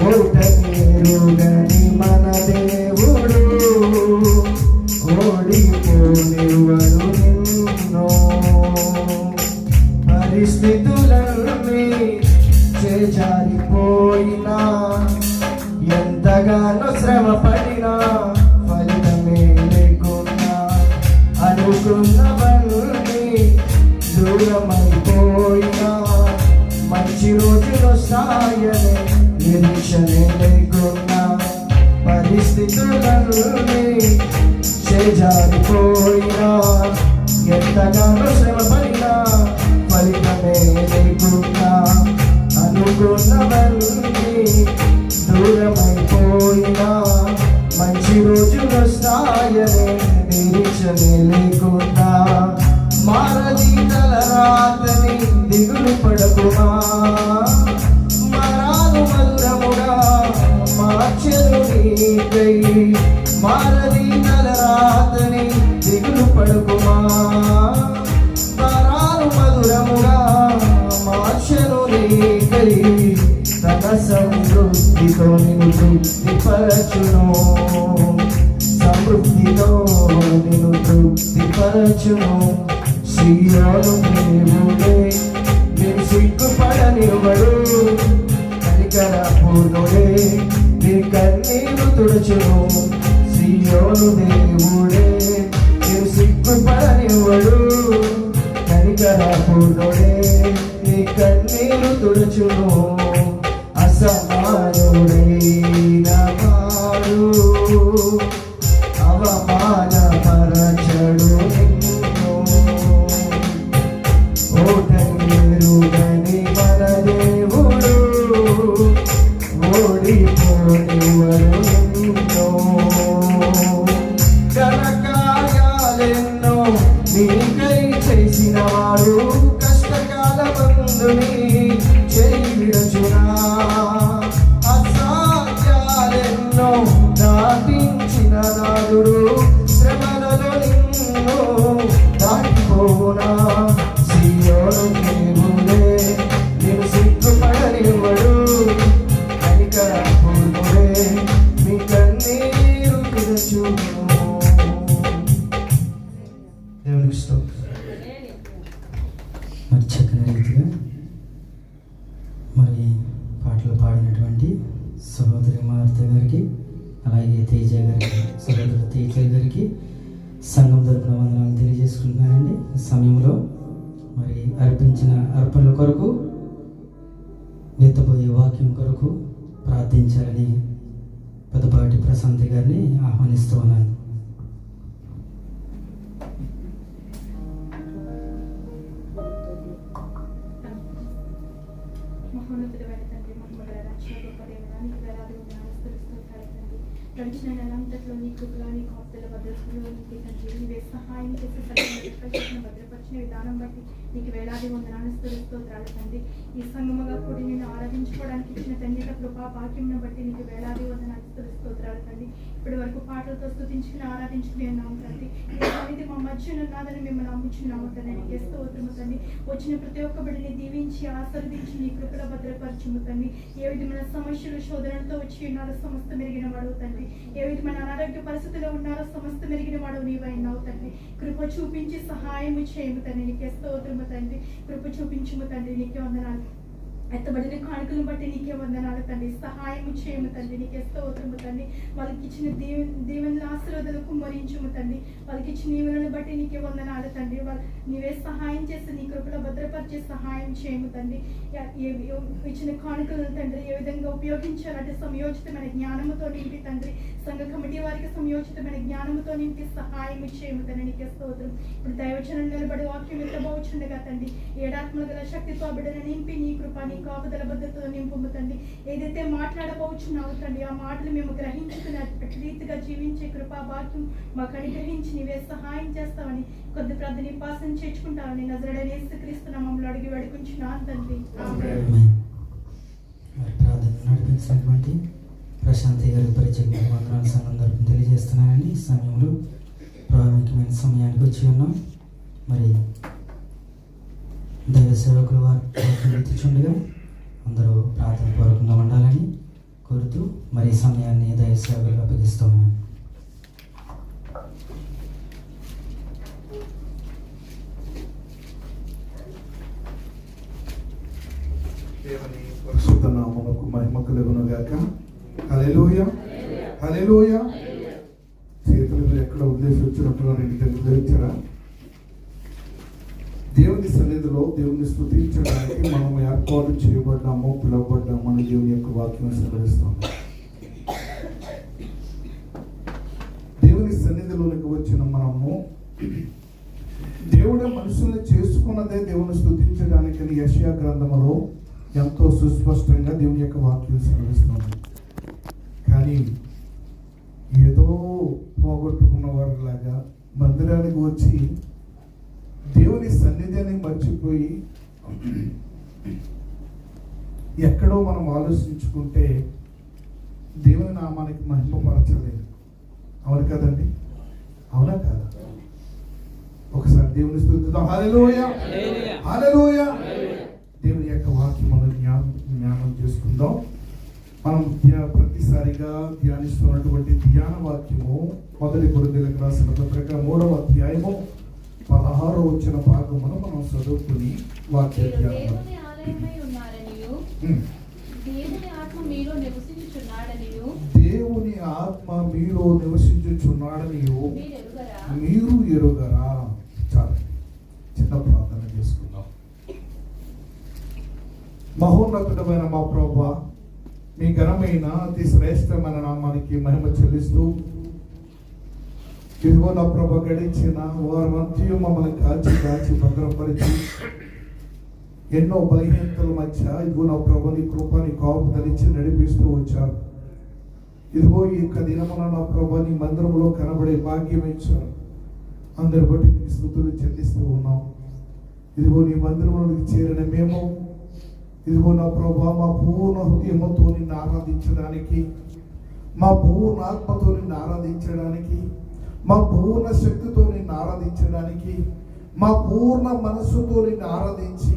ఓటమిరుగని మన దేవుడు ఓడిపోనివ్వడు నిన్ను. పరిస్థితులన్నీ చేజారిపోయినా ఎంతగానో శ్రమ పడినా ఫలితమే లేకున్నా అనుకున్నవన్నీ దూరమైపోయినా మంచి రోజులు వస్తాయని నిరీక్షనే లేకున్నా పరిస్థితులన్నీ చేజారిపోయినా ఎంతగానో శ్రమ పడినా ఫలితమే లేకున్నా అనుకున్నవన్నీ దూరమైపోయినా మంచి రోజులు వస్తాయని నిరీక్షనే లేకున్నా మారది తలరాతని దిగులు పడకుమా మరాలు మధురముగా మార్చెను నీకై మారది తలరాతని దిగులు పడకుమా మరాలు మధురముగా మార్చెను నీకై తన సమృద్ధితో నిన్ను తృప్తిపరచును సమృద్ధితో నిన్ను తృప్తిపరచును సీయోను దేవుడే నేను సిగ్గుపడనివ్వడు కనికర పూర్ణుడే నీ కన్నీరు తుడుచును సీయోను దేవుడే నేను సిగ్గుపడనివ్వడు కనికర పూర్ణుడే నీ కన్నీరు తుడుచును అసమానుడైన వాడు అవమానపరచడు నిన్ను ఓటమిరుగని మన దేవుడు ఓడిపోనివడు నిన్ను ఘనకార్యాలెన్నో నీకై చేసిన వాడు కష్టకాల బంధుని చేయి విడచునా అసాధ్యాలెన్నో దాటించిన నాదుడు శ్రమలలో నిన్ను దాటిపోనా సీయోను దేవుడే నేను సిగ్గుపడనివ్వడు కనికర పూర్ణుడే మీ కన్నీరు విడచును దేవునికి స్తోత్రం. మరి చక్కని రీతిగా మరి పాటలు పాడినటువంటి సహోదరి మార్త గారికి అలాగే తేజ గారికి సహోదరు తేజ గారికి సంఘం తరపున వందనాలు తెలియజేసుకుంటున్నానండి. ఈ సమయంలో మరి అర్పించిన అర్పణల కొరకు ఎత్తబోయే వాక్యం కొరకు ప్రార్థించాలని పెద్దపాటి ప్రశాంతి గారిని ఆహ్వానిస్తూ ఉన్నాను. మహోన్నతుడైన తండ్రి, మహిమగల రక్షణ గొప్ప దేవుడా, నీకు వేలాది వందనాలు స్తుతిస్తున్నాను తండ్రి. గడిచిన నెలంతట్లో నీ కృపలో, నీ కాపుదల భద్రతలో నీకు తండ్రి నీవే సహాయం చేసి సరైన భద్రపరిచిన విధానం బట్టి నీకు వేలాది వందనాలు స్తుతిస్తున్నాను తండ్రి. ఈ సంగముగా కూడి నేను ఆరాధించుకోవడానికి ఇచ్చిన తండ్రి కృపా భాగ్యంను బట్టి నీకు వేలాది వందనాలు స్తుతిస్తున్నాను తండ్రి. ఇప్పటి వరకు పాటలతో స్తుతించుకుని ఆరాధించుకుని ఉన్నాము తండ్రి. ఇది మా మధ్యన ఉన్నదని మేము నమ్ముచున్నాము తండ్రి. నీకు స్తోత్రము తండ్రి. వచ్చిన ప్రతి ఒక్క బిడ్డని దీవించి ఆశీర్వదించి నీ కృపలో భద్రపరచుము తండ్రి. ఏ విధమైన సమస్యలు శోధనలతో వచ్చి ఉన్నారో సమస్త మెరిగిన వాడు తండ్రి. ఏ విధమైన అనారోగ్య పరిస్థితిలో ఉన్నారో సమస్త మెరిగిన వాడు నీవైనావు తండ్రి. కృప చూపించి సహాయము చేయము తండ్రి. నీకే స్తోత్రము తండ్రి. కృప చూపించుము తండ్రి. నీకే వందనాలు. ఎత్తబడిన కానుకలను బట్టి నీకే వందనాలు తండ్రి. సహాయము చేయము తండ్రి. నీకే స్తోత్రము తండ్రి. వాళ్ళకి ఇచ్చిన దీవెనల ఆశీర్వాదాలు కుమ్మరించుము తండ్రి. వాళ్ళకి ఇచ్చిన దీవెనలను బట్టి నీకే వందనాలు తండ్రి. నీవే సహాయం చేసి నీ కృపలో భద్రపరిచే సహాయం చేయము తండ్రి. ఇచ్చిన కానుకలను తండ్రి ఏ విధంగా ఉపయోగించాలంటే సమయోచితమైన జ్ఞానముతో నింపి తండ్రి. సంఘ కమిటీ వారికి సమయోచితమైన జ్ఞానముతో నింపి సహాయం చేయము తండ్రి. నీకే స్తోత్రం. ఇప్పుడు దైవచనం నిలబడి వాక్యం ఎత్తబోచుండగా తండ్రి ఏడాత్మల గల శక్తితో బిడ్డను నింపి నీ కృప నీ కాపుదల భద్రతతో నింపుము తండ్రి. ఏదైతే మాట్లాడబోచున్నావు తండ్రి ఆ మాటలు మేము గ్రహించుకుని అట్టి రీతిగా జీవించే కృపా భాగ్యం మాకు అనుగ్రహించి నీవే సహాయం చేస్తావని కొద్ది ప్రార్థన పాసం చేర్చుకుంటావని నజరేయుడైన యేసుక్రీస్తు నామములో అడిగి వేడుకుంటున్నాను తండ్రి. ఆమేన్. ప్రార్థన నడిపించినటువంటి ప్రశాంతి గారి పరిచయం వందనాలు సంఘం తరపున తెలియజేస్తున్నానని. ఈ సమయంలో ప్రాముఖ్యమైన సమయానికి వచ్చి ఉన్నాం. మరి దైవ సేవకులు వారు చుండగా అందరూ ప్రార్థన పూర్వకంగా ఉండాలని కోరుతూ మరి సమయాన్ని దైవ సేవకులు అప్పగిస్తూ ఉన్నాను. దేవుని పరిశుద్ధ నామమునకు మహిమ కలుగును గాక. హల్లెలూయా. హల్లెలూయా. చేతులు మీరు ఎక్కడ వదిలేసి వచ్చినట్టుగా ఇంటికి వదిలేచారా? దేవుని సన్నిధిలో దేవుని స్తుతించడానికి మనం ఏర్పాటు చేయబడ్డామో పిలువబడ్డామో అని దేవుని యొక్క వాక్యం సెలవిస్తాం. దేవుని సన్నిధిలోనికి వచ్చిన మనము దేవుడే మనుషుల్ని చేసుకున్నదే దేవుని స్తుతించడానికి అని యెషయా గ్రంథంలో ఎంతో సుస్పష్టంగా దేవుని యొక్క వాక్యం సెలవిస్తుంది. కానీ ఏదో పోగొట్టుకున్న వారిలాగా మందిరానికి వచ్చి దేవుని సన్నిధిని మర్చిపోయి ఎక్కడో మనం ఆలోచించుకుంటే దేవుని నామానికి మహిమపరచలేదు. అవును కదండి? అవునా కాదా? ఒకసారి దేవుని స్తుతిద్దాం. హల్లెలూయా, హల్లెలూయా. దేవుని యొక్క వాక్యం మనం జ్ఞానం చేసుకుందాం. మనం ప్రతిసారిగా ధ్యానిస్తున్నటువంటి ధ్యాన వాక్యము 1 కొరింథీయులకు రాసిన పత్రిక 3వ అధ్యాయము 16వ వచన భాగమును మనం చదువుకుని వాక్య ధ్యానం. దేవుని ఆత్మ మీలో నివసించుచున్నాడనియు మీరు ఎరుగరా. చాలా చిన్న ప్రార్థన చేసుకుందాం. మహోన్నతుడమైన మా ప్రభువా, మీ ఘనమైన అతి శ్రేష్టమైన నామానికి మహిమ చెల్లిస్తూ, ఇదిగో నా ప్రభు గడిచిన వారమంతా మమ్మల్ని కాచి భద్రపరిచి ఎన్నో బలహీనతల మధ్య ఇదిగో నా ప్రభు నీ కృపని కాపుదలిచ్చి నడిపిస్తూ వచ్చారు. ఇదిగో ఈ యొక్క దినమున నా ప్రభు నీ మందిరంలో కనబడే భాగ్యం ఇచ్చారు. అందరి బట్టి నీ స్తుతులు చెల్లిస్తూ ఉన్నాం. ఇదిగో నీ మందిరంలోకి చేరిన మేము ఇదిగో నా ప్రభు మా పూర్ణ హృదయంతో నిన్ను ఆరాధించడానికి, మా పూర్ణ ఆత్మతో నిన్ను ఆరాధించడానికి, మా పూర్ణ శక్తితో నిన్ను ఆరాధించడానికి, మా పూర్ణ మనస్సుతో నిన్ను ఆరాధించి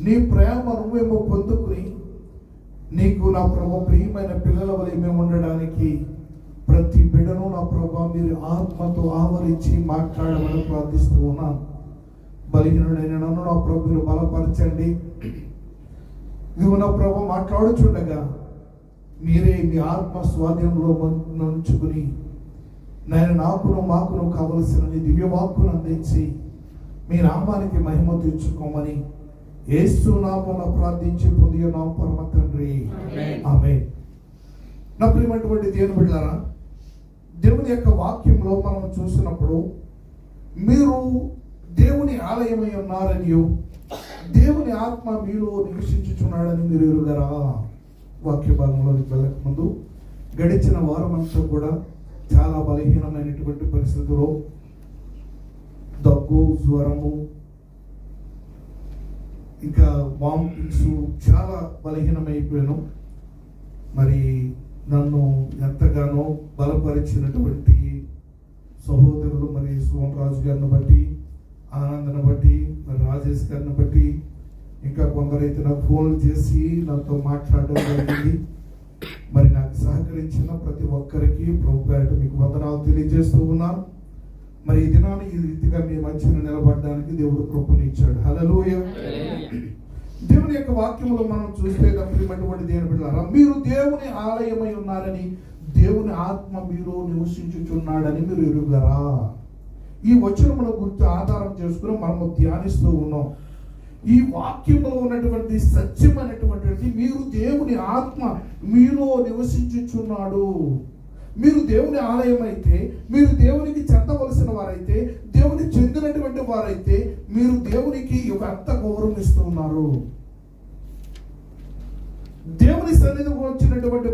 నీ ప్రేమను మేము పొందుకుని నీకు నా ప్రభు ప్రియమైన పిల్లల వలె మేము ఉండడానికి ప్రతి బిడ్డను నా ప్రభు మీరు ఆత్మతో ఆవరించి మాట్లాడమని ప్రార్థిస్తూ ఉన్నాను. బలహీనుడైన నన్ను నా ప్రభు మీరు బలపరచండి. ఇదిగో నా ప్రభు మాట్లాడుచుండగా మీరే మీ ఆత్మ స్వాధీనంలో ఉంచుకుని నేను మాకును కావలసిన నీ దివ్యవాక్కును అందించి మీ నామానికి మహిమ తెచ్చుకోమని యేసు నామమున ప్రార్థించి పొందియున్నాం పరమ తండ్రి, ఆమేన్. నా ప్రియమైనటువంటి దేవుని బిడ్డలారా, దేవుని యొక్క వాక్యంలో మనం చూసినప్పుడు మీరు దేవుని ఆలయమై ఉన్నారనియు దేవుని ఆత్మ మీలో నివసించుచున్నాడని మీరు ఎరుగరా. వాక్య భాగంలోకి వెళ్ళక ముందు గడిచిన వారం అంతా కూడా చాలా బలహీనమైనటువంటి పరిస్థితుల్లో దగ్గు, జ్వరము, ఇంకా వామిటింగ్స్, చాలా బలహీనమైపోయాను. మరి నన్ను ఎంతగానో బలపరిచినటువంటి సహోదరులు మరి సోమన్ రాజు గారిని బట్టి, ఆనందను బట్టి, మరి రాజేష్ గారిని బట్టి, ఇంకా కొందరైతే నాకు ఫోన్లు చేసి నాతో మాట్లాడడం జరిగింది. మరి నాకు సహకరించిన ప్రతి ఒక్కరికి ప్రభు పేరిట మీకు వందనాలు తెలియజేస్తూ ఉన్నాను. మరి ఈ దినాన్ని ఈ రీతిగా మీ మధ్యన నిలబడడానికి దేవుడు కృపనిచ్చాడు. హల్లెలూయా. దేవుని యొక్క వాక్యంలో మనం చూస్తే ప్రియమైనటువంటి దేవుని బిడ్డలారా, మీరు దేవుని ఆలయమై ఉన్నారని, దేవుని ఆత్మ మీరు నివసించుచున్నాడని మీరు ఎరుగరా. ఈ వచనముల గురించి ఆధారం చేసుకుని మనము ధ్యానిస్తూ ఉన్నాం. ఈ వాక్యంలో ఉన్నటువంటి సత్యమైనటువంటిది, మీరు దేవుని ఆత్మ మీలో నివసించుచున్నాడు. మీరు దేవుని ఆలయం అయితే, మీరు దేవునికి చెందవలసిన వారైతే, దేవుని చెందినటువంటి వారైతే మీరు దేవునికి ఎంత గౌరవం ఇస్తున్నారు. దేవుని సన్నిధికి వచ్చినటువంటి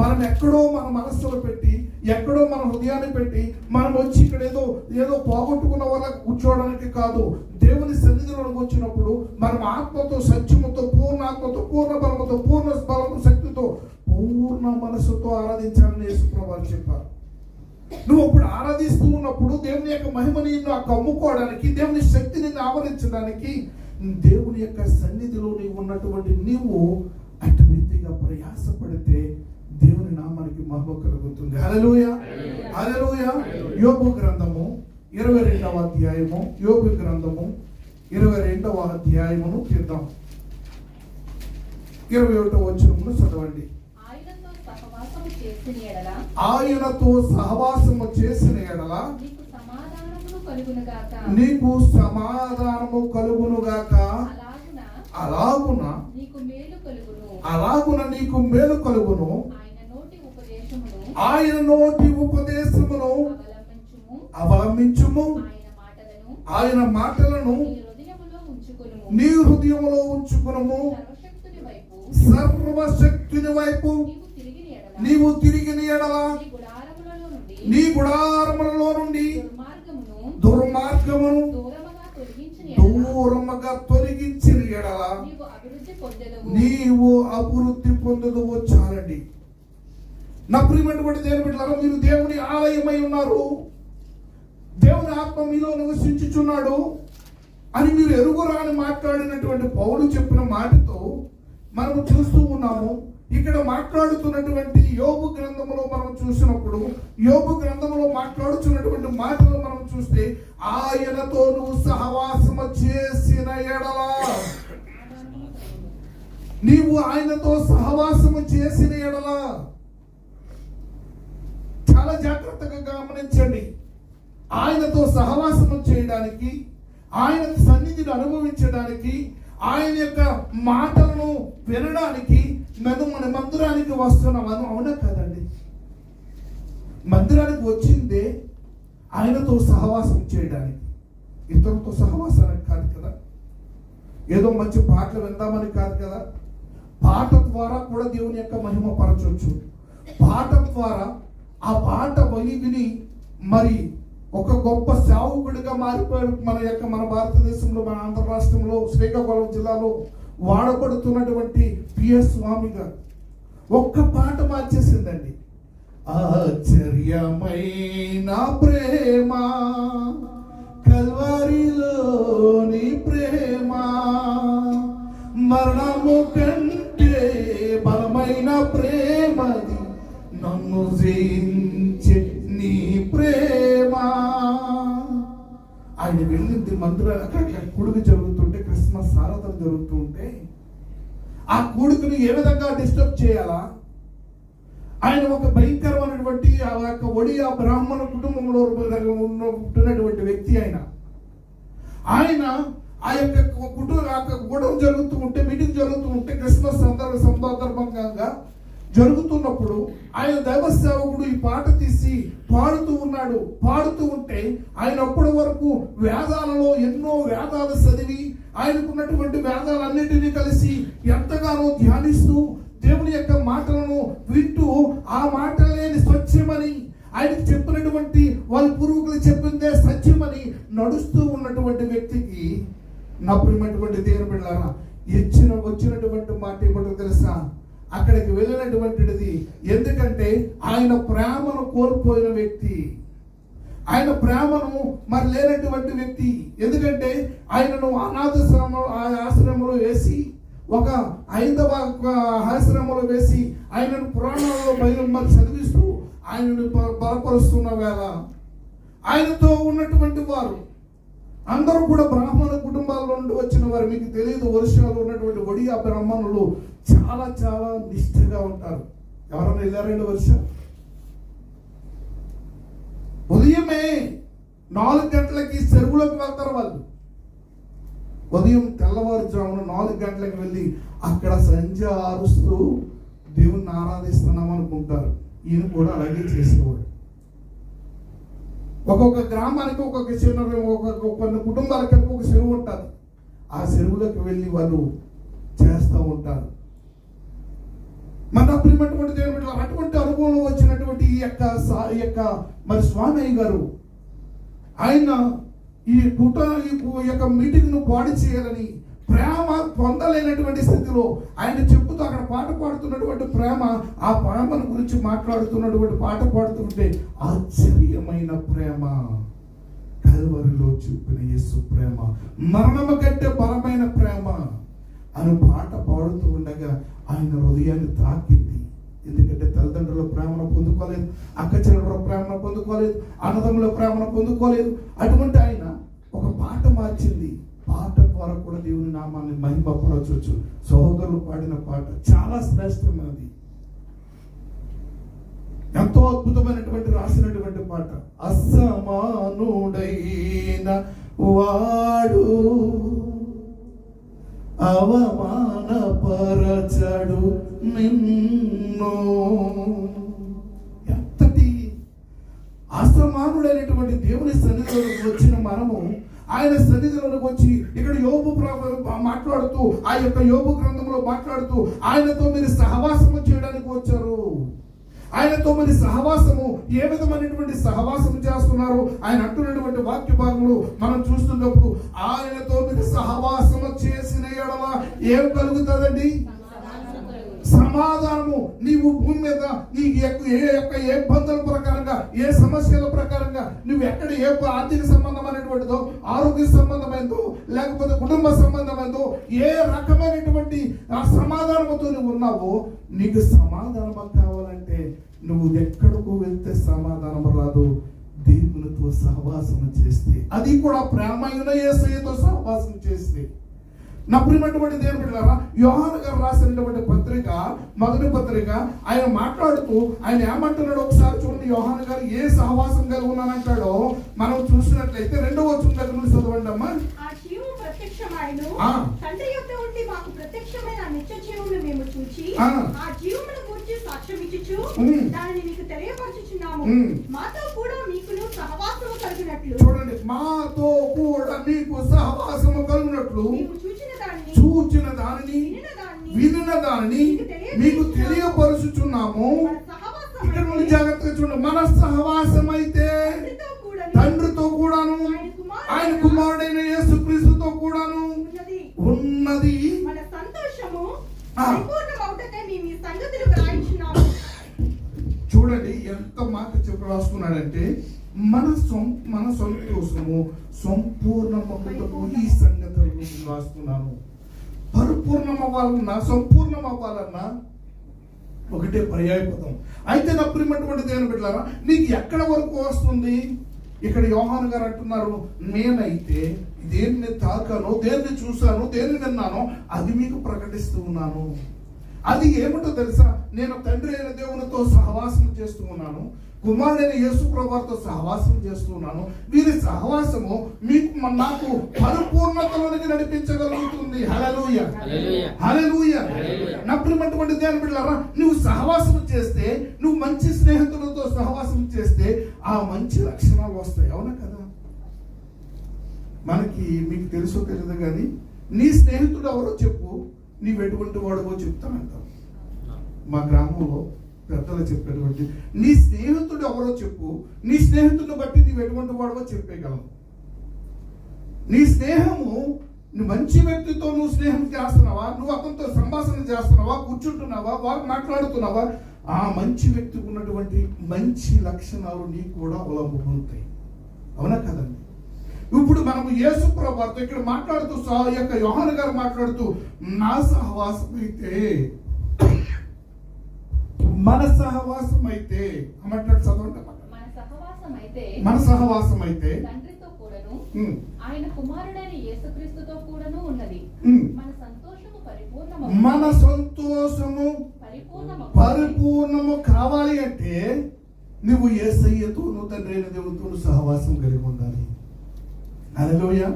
మనం ఎక్కడో మన మనస్సులో పెట్టి, ఎక్కడో మన హృదయాన్ని పెట్టి మనం వచ్చి ఇక్కడ ఏదో పోగొట్టుకున్న వాళ్ళ కూర్చోవడానికి కాదు. దేవుని సన్నిధిలోకి వచ్చినప్పుడు మనం ఆత్మతో, సత్యముతో, పూర్ణ ఆత్మతో, పూర్ణ బలముతో, పూర్ణ బలము, శక్తితో, పూర్ణ మనస్సుతో ఆరాధించాలని యేసుప్రభువు చెప్పారు. నువ్వు అప్పుడు ఆరాధిస్తూ ఉన్నప్పుడు దేవుని యొక్క మహిమని నాకు అమ్ముకోవడానికి, దేవుని శక్తిని ఆవరించడానికి, దేవుని యొక్క సన్నిధిలో నీవు ఉన్నటువంటి నీవు అటు రీతిగా ప్రయాసపడితే దేవుని నామానికి మహిమ కలుగుతుంది. హల్లెలూయా, హల్లెలూయా. యోబు గ్రంథము 22వ అధ్యాయము, యోబు గ్రంథము 22వ అధ్యాయమును తీద్దాం. 21వ వచనమును చదవండి. ఆయనతో సహవాసము చేసిన ఎడల ఆయనతో సహవాసము చేసిన ఎడల నీకు సమాధానమును కలుగునుగాక. నీకు సమాధానము కలుగునుగాక. అలాగున నీకు మేలు కలుగును. అలాగున నీకు మేలు కలుగును. ఆయన నోటి ఉపదేశమును అవలంబించుము. ఆయన మాటలను నీ హృదయములో ఉంచుకును. సర్వశక్తుని వైపు నీవు తిరిగిన ఎడల నీ గుడారములలో నుండి దుర్మార్గమును దూరముగా తొలగించిన ఎడల నీవు అభివృద్ధి పొందదువు. చాలండి. నా ప్రియమైనటువంటి దేవుని బిడ్డలారా, మీరు దేవుని ఆలయమై ఉన్నారు, దేవుని ఆత్మ మీలో నివసించుచున్నాడు అని మీరు ఎరుగురాని మాట్లాడినటువంటి పౌలు చెప్పిన మాటతో మనము చూస్తూ ఉన్నాము. ఇక్కడ మాట్లాడుతున్నటువంటి యోబు గ్రంథములో మనం చూసినప్పుడు, యోబు గ్రంథములో మాట్లాడుతున్నటువంటి మాటలు మనం చూస్తే, ఆయనతో నువ్వు సహవాసము చేసిన ఎడల, నీవు ఆయనతో సహవాసము చేసిన ఎడల, చాలా జాగ్రత్తగా గమనించండి. ఆయనతో సహవాసము చేయడానికి, ఆయన సన్నిధిని అనుభవించడానికి, ఆయన యొక్క మాటలను వినడానికి మనం మన మందిరానికి వస్తున్నామను. అవునా కదండి? మందిరానికి వచ్చిందే ఆయనతో సహవాసం చేయడానికి, ఇతరులతో సహవాసానికి కాదు కదా. ఏదో మంచి పాటలు విందామని కాదు కదా. పాట ద్వారా కూడా దేవుని యొక్క మహిమ పరచవచ్చు. పాట ద్వారా ఆ పాట విని మరి ఒక గొప్ప సేవకుడిగా మారిపోయాడు. మన భారతదేశంలో, మన ఆంధ్ర రాష్ట్రంలో, శ్రీకాకుళం జిల్లాలో వాడబడుతున్నటువంటి పిఎస్ స్వామి గారు ఒక్క పాట మార్చేసిందండి. ఆశ్చర్యమైన ప్రేమ, కల్వరిలోని ప్రేమ, మరణము కంటే బలమైన ప్రేమది, నన్ను జయించే నీ ప్రేమ. ఆయన వెళ్ళింది మందిరాలు. అక్కడ కూడుకు జరుగుతుంటే, క్రిస్మస్ ఆరాధన జరుగుతూ ఉంటే, ఆ కూడుకుని ఏ విధంగా డిస్టర్బ్ చేయాలా? ఆయన ఒక భయంకరమైనటువంటి ఆ యొక్క ఒడియా బ్రాహ్మణ కుటుంబంలో పుట్టినటువంటి వ్యక్తి. ఆయన ఆ యొక్క కుటుంబం జరుగుతూ ఉంటే, మీటింగ్ జరుగుతూ ఉంటే, క్రిస్మస్ సందర్భంగా జరుగుతున్నప్పుడు ఆయన దైవ సేవకుడు ఈ పాట తీసి పాడుతూ ఉన్నాడు. పాడుతూ ఉంటే ఆయన అప్పటి వరకు వేదాలలో ఎన్నో వేదాలు చదివి, ఆయనకున్నటువంటి వేదాలన్నిటినీ కలిసి ఎంతగానో ధ్యానిస్తూ, దేవుని యొక్క మాటలను వింటూ, ఆ మాటలేని స్వచ్ఛమని, ఆయనకు చెప్పినటువంటి వాళ్ళ పూర్వీకులు చెప్పిందే సత్యమని నడుస్తూ ఉన్నటువంటి వ్యక్తికి, నా ప్రియమైనటువంటి దేవుని బిడ్డలారా, వచ్చినటువంటి మాట ఏమిటో తెలుసా? అక్కడికి వెళ్ళినటువంటిది ఎందుకంటే ఆయన ప్రేమను కోల్పోయిన వ్యక్తి, ఆయన ప్రేమను మరి లేనటువంటి వ్యక్తి. ఎందుకంటే ఆయనను ఆశ్రమంలో వేసి, ఒక 5వ ఆశ్రమంలో వేసి ఆయనను పురాణాలలో మరి చదివిస్తూ ఆయనను బలపరుస్తున్న వేళ, ఆయనతో ఉన్నటువంటి వారు అందరూ కూడా బ్రాహ్మణ కుటుంబాల నుండి వచ్చిన వారు. మీకు తెలియదు, వర్షాలు ఉన్నటువంటి ఒడియా బ్రాహ్మణులు చాలా చాలా నిష్ఠగా ఉంటారు. ఎవరైనా వెళ్ళారండి? వర్షం ఉదయమే 4 గంటలకి చెరువులోకి వెళ్తారు వాళ్ళు. ఉదయం తెల్లవారుజామున 4 గంటలకు వెళ్ళి అక్కడ సంధ్య ఆరుస్తూ దేవుణ్ణి ఆరాధిస్తున్నాం అనుకుంటారు. ఈయన కూడా అలాగే చేసేవాడు. ఒక్కొక్క గ్రామానికి ఒక్కొక్క కొన్ని కుటుంబాలకి ఒక చెరువు ఉంటుంది. ఆ చెరువులోకి వెళ్ళి వాళ్ళు చేస్తూ ఉంటారు. మన ప్రియమైనటువంటి దేవుడు అటువంటి అనుభవంలో వచ్చినటువంటి ఈ యొక్క మరి స్వామి గారు, ఆయన ఈ యొక్క మీటింగ్ ను బాడీ చేయాలని, ప్రేమ పొందలేనటువంటి స్థితిలో ఆయన చెప్పుతూ అక్కడ పాట పాడుతున్నటువంటి ప్రేమ, ఆ ప్రేమను గురించి మాట్లాడుతున్నటువంటి పాట పాడుతుంటే, ఆశ్చర్యమైన ప్రేమ, కల్వరిలో చూపిన యేసు ప్రేమ, మరణము కంటే బలమైన ప్రేమ అని పాట పాడుతూ ఉండగా ఆయన హృదయాన్ని తాకింది. ఎందుకంటే తల్లిదండ్రుల ప్రేమను పొందుకోలేదు, అక్క చెల్లెల ప్రేమను పొందుకోలేదు, అన్నదమ్ముల ప్రేమను పొందుకోలేదు. అటువంటి ఆయన ఒక పాట మార్చింది. పాట ద్వారా కూడా దేవుని నామాన్ని మహిమపరచవచ్చు. సహోదరులు పాడిన పాట చాలా శ్రేష్టమైనది. ఎంతో అద్భుతమైనటువంటి రాసినటువంటి పాట. అసమానుడైన వాడు అవమానపరచడు నిన్ను. ఎంతటి అసమానుడైనటువంటి దేవుని సన్నిధిలోకి వచ్చిన మనము, ఆయన సన్నిధిలోకి వచ్చి ఇక్కడ యోబు మాట్లాడుతూ, ఆ యొక్క యోబు గ్రంథంలో మాట్లాడుతూ, ఆయనతో మీరు సహవాసము చేయడానికి వచ్చారు. ఆయనతో మరి సహవాసము, ఏ విధమైనటువంటి సహవాసము చేస్తున్నారు ఆయన అంటున్నటువంటి వాక్య భాగంలో మనం చూస్తున్నప్పుడు, ఆయనతో మీరు సహవాసము చేసిన ఎడల ఏం కలుగుతుందండి? సమాధానము. నీవు భూమి మీద నీకు ఏ ఇబ్బందుల ప్రకారంగా, ఏ సమస్యల ప్రకారంగా, నువ్వు ఎక్కడ ఏ ఆర్థిక సంబంధమైనటువంటిదో, ఆరోగ్య సంబంధమైనదో, లేకపోతే కుటుంబ సంబంధమైనదో, ఏ రకమైనటువంటి ఆ సమాధానంతో నువ్వు ఉన్నావో, నీకు సమాధానం కావాలంటే నువ్వు ఎక్కడికో వెళ్తే సమాధానం రాదు. దేవునితో సహవాసం చేస్తే, అది కూడా ప్రేమైన యేసయ్యతో సహవాసం చేస్తే. నా ప్రియమైనటువంటి దేవుని బిడ్డలారా, యోహాను గారు రాసినటువంటి పత్రిక, మొదటి పత్రిక, ఆయన మాట్లాడుతూ ఆయన ఏమంటున్నాడు ఒకసారి చూడండి. యోహాను గారు ఏ సహవాసం కలిగి ఉన్నానంటాడో మనం చూసినట్లయితే 2వ వచనం దగ్గర నుంచి చదవండి అమ్మా. ఆ జీవము ప్రత్యక్షమాయెను, తండ్రి యొద్ద ఉండి మాకు ప్రత్యక్షమైన నిత్య జీవమును మేము చూచి ఆ జీవమును గురించి సాక్ష్యం ఇచ్చుచు దానిని మీకు తెలియపరచుచున్నాము. మాతో కూడా మీకును సహవాసము కలిగినట్లు. చూడండి, మాతో కూడా మీకు సహవాసము కలిగినట్లు చూచిన దానిని వినిన దానిని మీకు తెలియపరుచుచున్నాము. ఇక్కడ నుండి జాగ్రత్తగా చూడండి. మన సహవాసం అయితే తండ్రితో కూడాను, ఆయన కుమారుడైన యేసుక్రీస్తుతో కూడాను ఉన్నది. మన సంతోషము పరిపూర్ణమౌటకై మేము ఈ సంగతులు వ్రాయించున్నాము. చూడండి ఎంత మాట చెప్పి రాసుకున్నాడంటే, మన సంతోషము సంపూర్ణమవుటకు ఈ సంగతులను రాసుకున్నాను. పరిపూర్ణమవ్వాలన్నా, సంపూర్ణం అవ్వాలన్నా ఒకటే పర్యాయపదం. అయితే నా ప్రియమైనటువంటి దేవుని బిడ్డలారా, నీకు ఎక్కడ వరకు వస్తుంది? ఇక్కడ యోహాను గారు అంటున్నారు, నేనైతే దేన్ని తాకానో, దేన్ని చూశానో, దేన్ని విన్నానో అది మీకు ప్రకటిస్తూ ఉన్నాను. అది ఏమిటో తెలుసా? నేను తండ్రి అయిన దేవునితో సహవాసం చేస్తూ ఉన్నాను, కుమారుడైన యేసు ప్రభువుతో సహవాసం చేస్తున్నాను. వీరి సహవాసము మీకు నాకు పరిపూర్ణతలోనికి నడిపించగలుగుతుంది. హల్లెలూయా, హల్లెలూయా. నా ప్రియమైనటువంటి దేవుని బిడ్డలారా, నువ్వు సహవాసం చేస్తే, నువ్వు మంచి స్నేహితులతో సహవాసం చేస్తే ఆ మంచి లక్షణాలు వస్తాయి. అవునా కదా? మనకి మీకు తెలుసో తెలియదు కానీ, నీ స్నేహితుడు ఎవరో చెప్పు, నీవు ఎటువంటి వాడువో చెప్తానంటావు. మా గ్రామంలో పెద్దలు చెప్పేటువంటి, నీ స్నేహితుడు ఎవరో చెప్పు, నీ స్నేహితుడిని బట్టి నీవు ఎటువంటి వాడువో చెప్పేయగలవు. నీ స్నేహము, నువ్వు మంచి వ్యక్తితో నువ్వు స్నేహం చేస్తున్నావా, నువ్వు అతనితో సంభాషణ చేస్తున్నావా, కూర్చుంటున్నావా, వారు మాట్లాడుతున్నావా, ఆ మంచి వ్యక్తికి ఉన్నటువంటి మంచి లక్షణాలు నీకు కూడా అవలంబిస్తాయి. అవునా కదండి? ఇప్పుడు మనము యేసు ప్రభువుతో ఇక్కడ మాట్లాడుతూ, యొక్క యోహాను గారు మాట్లాడుతూ, నా సహవాసం అయితే, మన సహవాసం అయితే అన్నట్టు చదవండి. మన సహవాసం అయితే తండ్రితో కూడాను, ఆయన కుమారుడైన యేసుక్రీస్తుతో కూడాను ఉన్నది. మన సంతోషము పరిపూర్ణము కావాలి అంటే నువ్వు యేసయ్యతో, నువ్వు తండ్రి అయిన దేవునితో సహవాసం కలిగి ఉండాలి. హల్లెలూయా.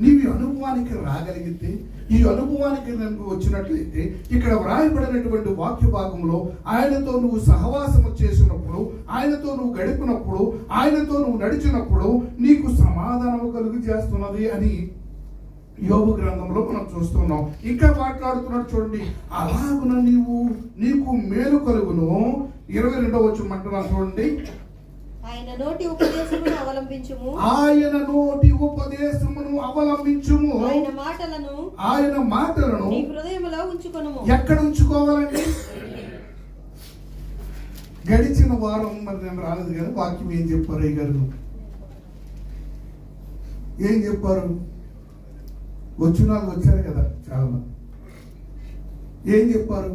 నీవు ఈ అనుభవానికి రాగలిగితే, ఈ అనుభవానికి నువ్వు వచ్చినట్లయితే, ఇక్కడ వ్రాయబడినటువంటి వాక్య భాగంలో ఆయనతో నువ్వు సహవాసము చేసినప్పుడు, ఆయనతో నువ్వు గడిపినప్పుడు, ఆయనతో నువ్వు నడిచినప్పుడు నీకు సమాధానము కలుగు చేస్తున్నది అని యోబు గ్రంథంలో మనం చూస్తున్నాం. ఇంకా మాట్లాడుతున్నాడు చూడండి, అలాగున నీకు మేలు కలుగును. 22వ వచనం అంటున్నాను చూడండి. ఆయన నోటి ఉపదేశమును అవలంబించుము, ఆయన మాటలను నీ హృదయములో ఉంచుకొనుము. ఎక్కడ ఉంచుకోవాలండి? గడిచిన వారం మరి నేను రాలేదు కానీ వాక్యం ఏం చెప్పారు అయ్య గారు? ఏం చెప్పారు? వచ్చిన వాళ్ళు వచ్చారు కదా చాలా మంది. ఏం చెప్పారు?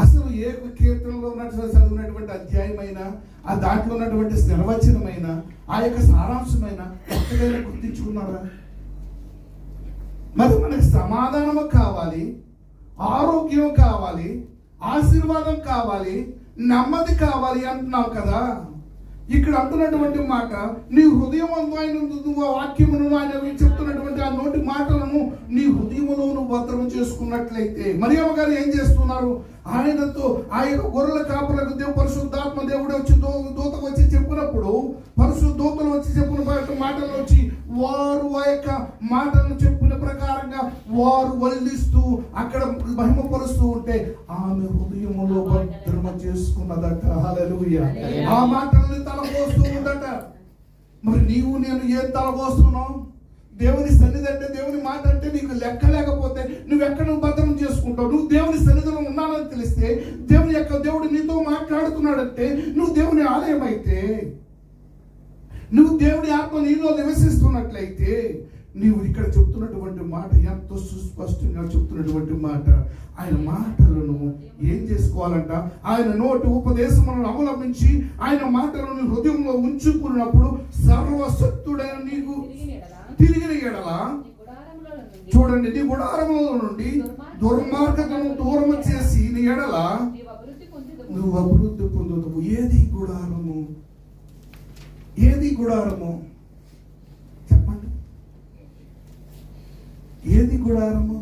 అసలు ఏ కీర్తనలో చదివినటువంటి అధ్యాయమైనా, ఆ దాంట్లో ఉన్నటువంటి నిర్వచనమైన, ఆ యొక్క సారాంశమైన ఎక్కడైనా గుర్తించుకున్నారా? మరి మనకి సమాధానము కావాలి, ఆరోగ్యం కావాలి, ఆశీర్వాదం కావాలి, నెమ్మది కావాలి అంటున్నావు కదా. ఇక్కడ అంటున్నటువంటి మాట, నీ హృదయం ఆయన వాక్యమును ఆయన చెప్తున్నటువంటి ఆ నోటి మాటలను నీ హృదయములో నువ్వు భద్రం చేసుకున్నట్లయితే, మరియమ్మ గారు ఏం చేస్తున్నారు? ఆయనతో ఆ యొక్క గొర్రెల కాపులకు పరిశుద్ధాత్మ దేవుడు వచ్చి దూత వచ్చి చెప్పినప్పుడు, పరిశుద్ధూతలు వచ్చి చెప్పిన మాటలు వచ్చి వారు ఆ యొక్క మాటలను చెప్పిన ప్రకారంగా వారు వల్లిస్తూ అక్కడ మహిమపరుస్తూ ఉంటే ఆమె హృదయములో భద్రమ చేసుకున్నదట. హల్లెలూయా. ఆ మాటల్ని తలపోస్తూ ఉందట. మరి నీవు నేను ఏం తలపోస్తున్నావు? దేవుని సన్నిధి అంటే, దేవుని మాట అంటే నీకు లెక్క లేకపోతే నువ్వు ఎక్కడ భద్రం చేసుకుంటావు? నువ్వు దేవుని సన్నిధిలో ఉన్నానని తెలిస్తే, దేవుడు నీతో మాట్లాడుతున్నాడంటే నువ్వు దేవుని ఆలయం అయితే, నువ్వు దేవుని ఆత్మ నీలో నివసిస్తున్నట్లయితే, నీవు ఇక్కడ చెప్తున్నటువంటి మాట ఎంతో సుస్పష్టంగా చెప్తున్నటువంటి మాట. ఆయన మాటలను ఏం చేసుకోవాలంట? ఆయన నోటి ఉపదేశములను అవలంబించి ఆయన మాటలను హృదయంలో ఉంచుకున్నప్పుడు సర్వశక్తుడైన నీకు తిరిగిన ఎడల, చూడండి, నీ గుడారములో నుండి దుర్మార్గతను దూరం చేసి నీ ఎడల నువ్వు అభివృద్ధి పొందుతావు. ఏది గుడారము? ఏది గుడారము? చెప్పండి, ఏది గుడారము?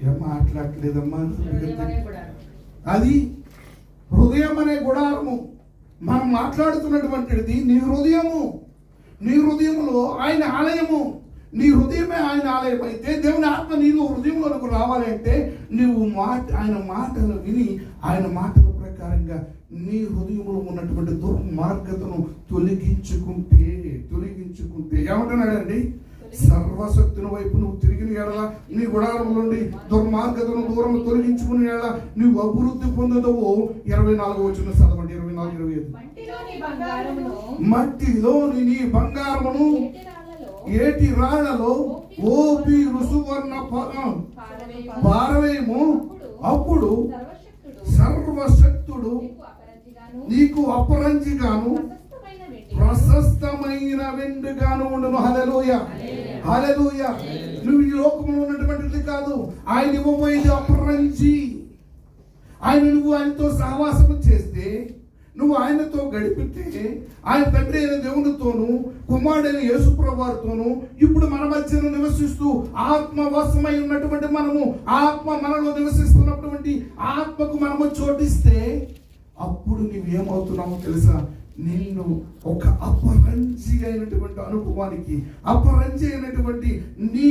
ఏం మాట్లాడలేదమ్మా. అది హృదయం అనే గుడారము. మనం మాట్లాడుతున్నటువంటిది నీ హృదయము. నీ హృదయములో ఆయన ఆలయము. నీ హృదయమే ఆయన ఆలయం అయితే, దేవుని ఆత్మ నీలో హృదయంలోకి రావాలంటే నువ్వు ఆయన మాటలు విని ఆయన మాటల ప్రకారంగా నీ హృదయంలో ఉన్నటువంటి దుర్మార్గతను తొలగించుకుంటే ఏమంటున్నాడండి? సర్వశక్తుని వైపు నువ్వు తిరిగిన ఎడల, నీ గుడారం నుండి దుర్మార్గతను దూరం తొలగించుకుని ఎడల నువ్వు అభివృద్ధి పొందుతావు. 24 వచనం చదవండి. 24, 25. మట్టిలోని నీ బంగారమును ఏటి రాళ్లలో ఓపి రుసువర్ణ పారవేయము. అప్పుడు సర్వశక్తుడు నీకు అపరంజిగాను ప్రశస్తమైన వెండిగాను ఉండును. హల్లెలూయా. హల్లెలూయా. నువ్వు ఈ లోకంలో ఉన్నటువంటిది కాదు, ఆయన ఇవ్వబోయేది అపరంజి. నువ్వు ఆయనతో సహవాసం చేస్తే, నువ్వు ఆయనతో గడిపితే, ఆయన తండ్రి అయిన దేవునితోను కుమారుడైన యేసుప్రభువు వారితోను ఇప్పుడు మన మధ్యను నివసిస్తూ ఆత్మవశమై ఉన్నటువంటి మనము, ఆత్మ మనలో నివసిస్తున్నటువంటి ఆత్మకు మనము చోటిస్తే, అప్పుడు నువ్వేమవుతున్నామో తెలుసా? నిన్ను ఒక అపరంజి అయినటువంటి అనుభవానికి, అపరంజి అయినటువంటి నీ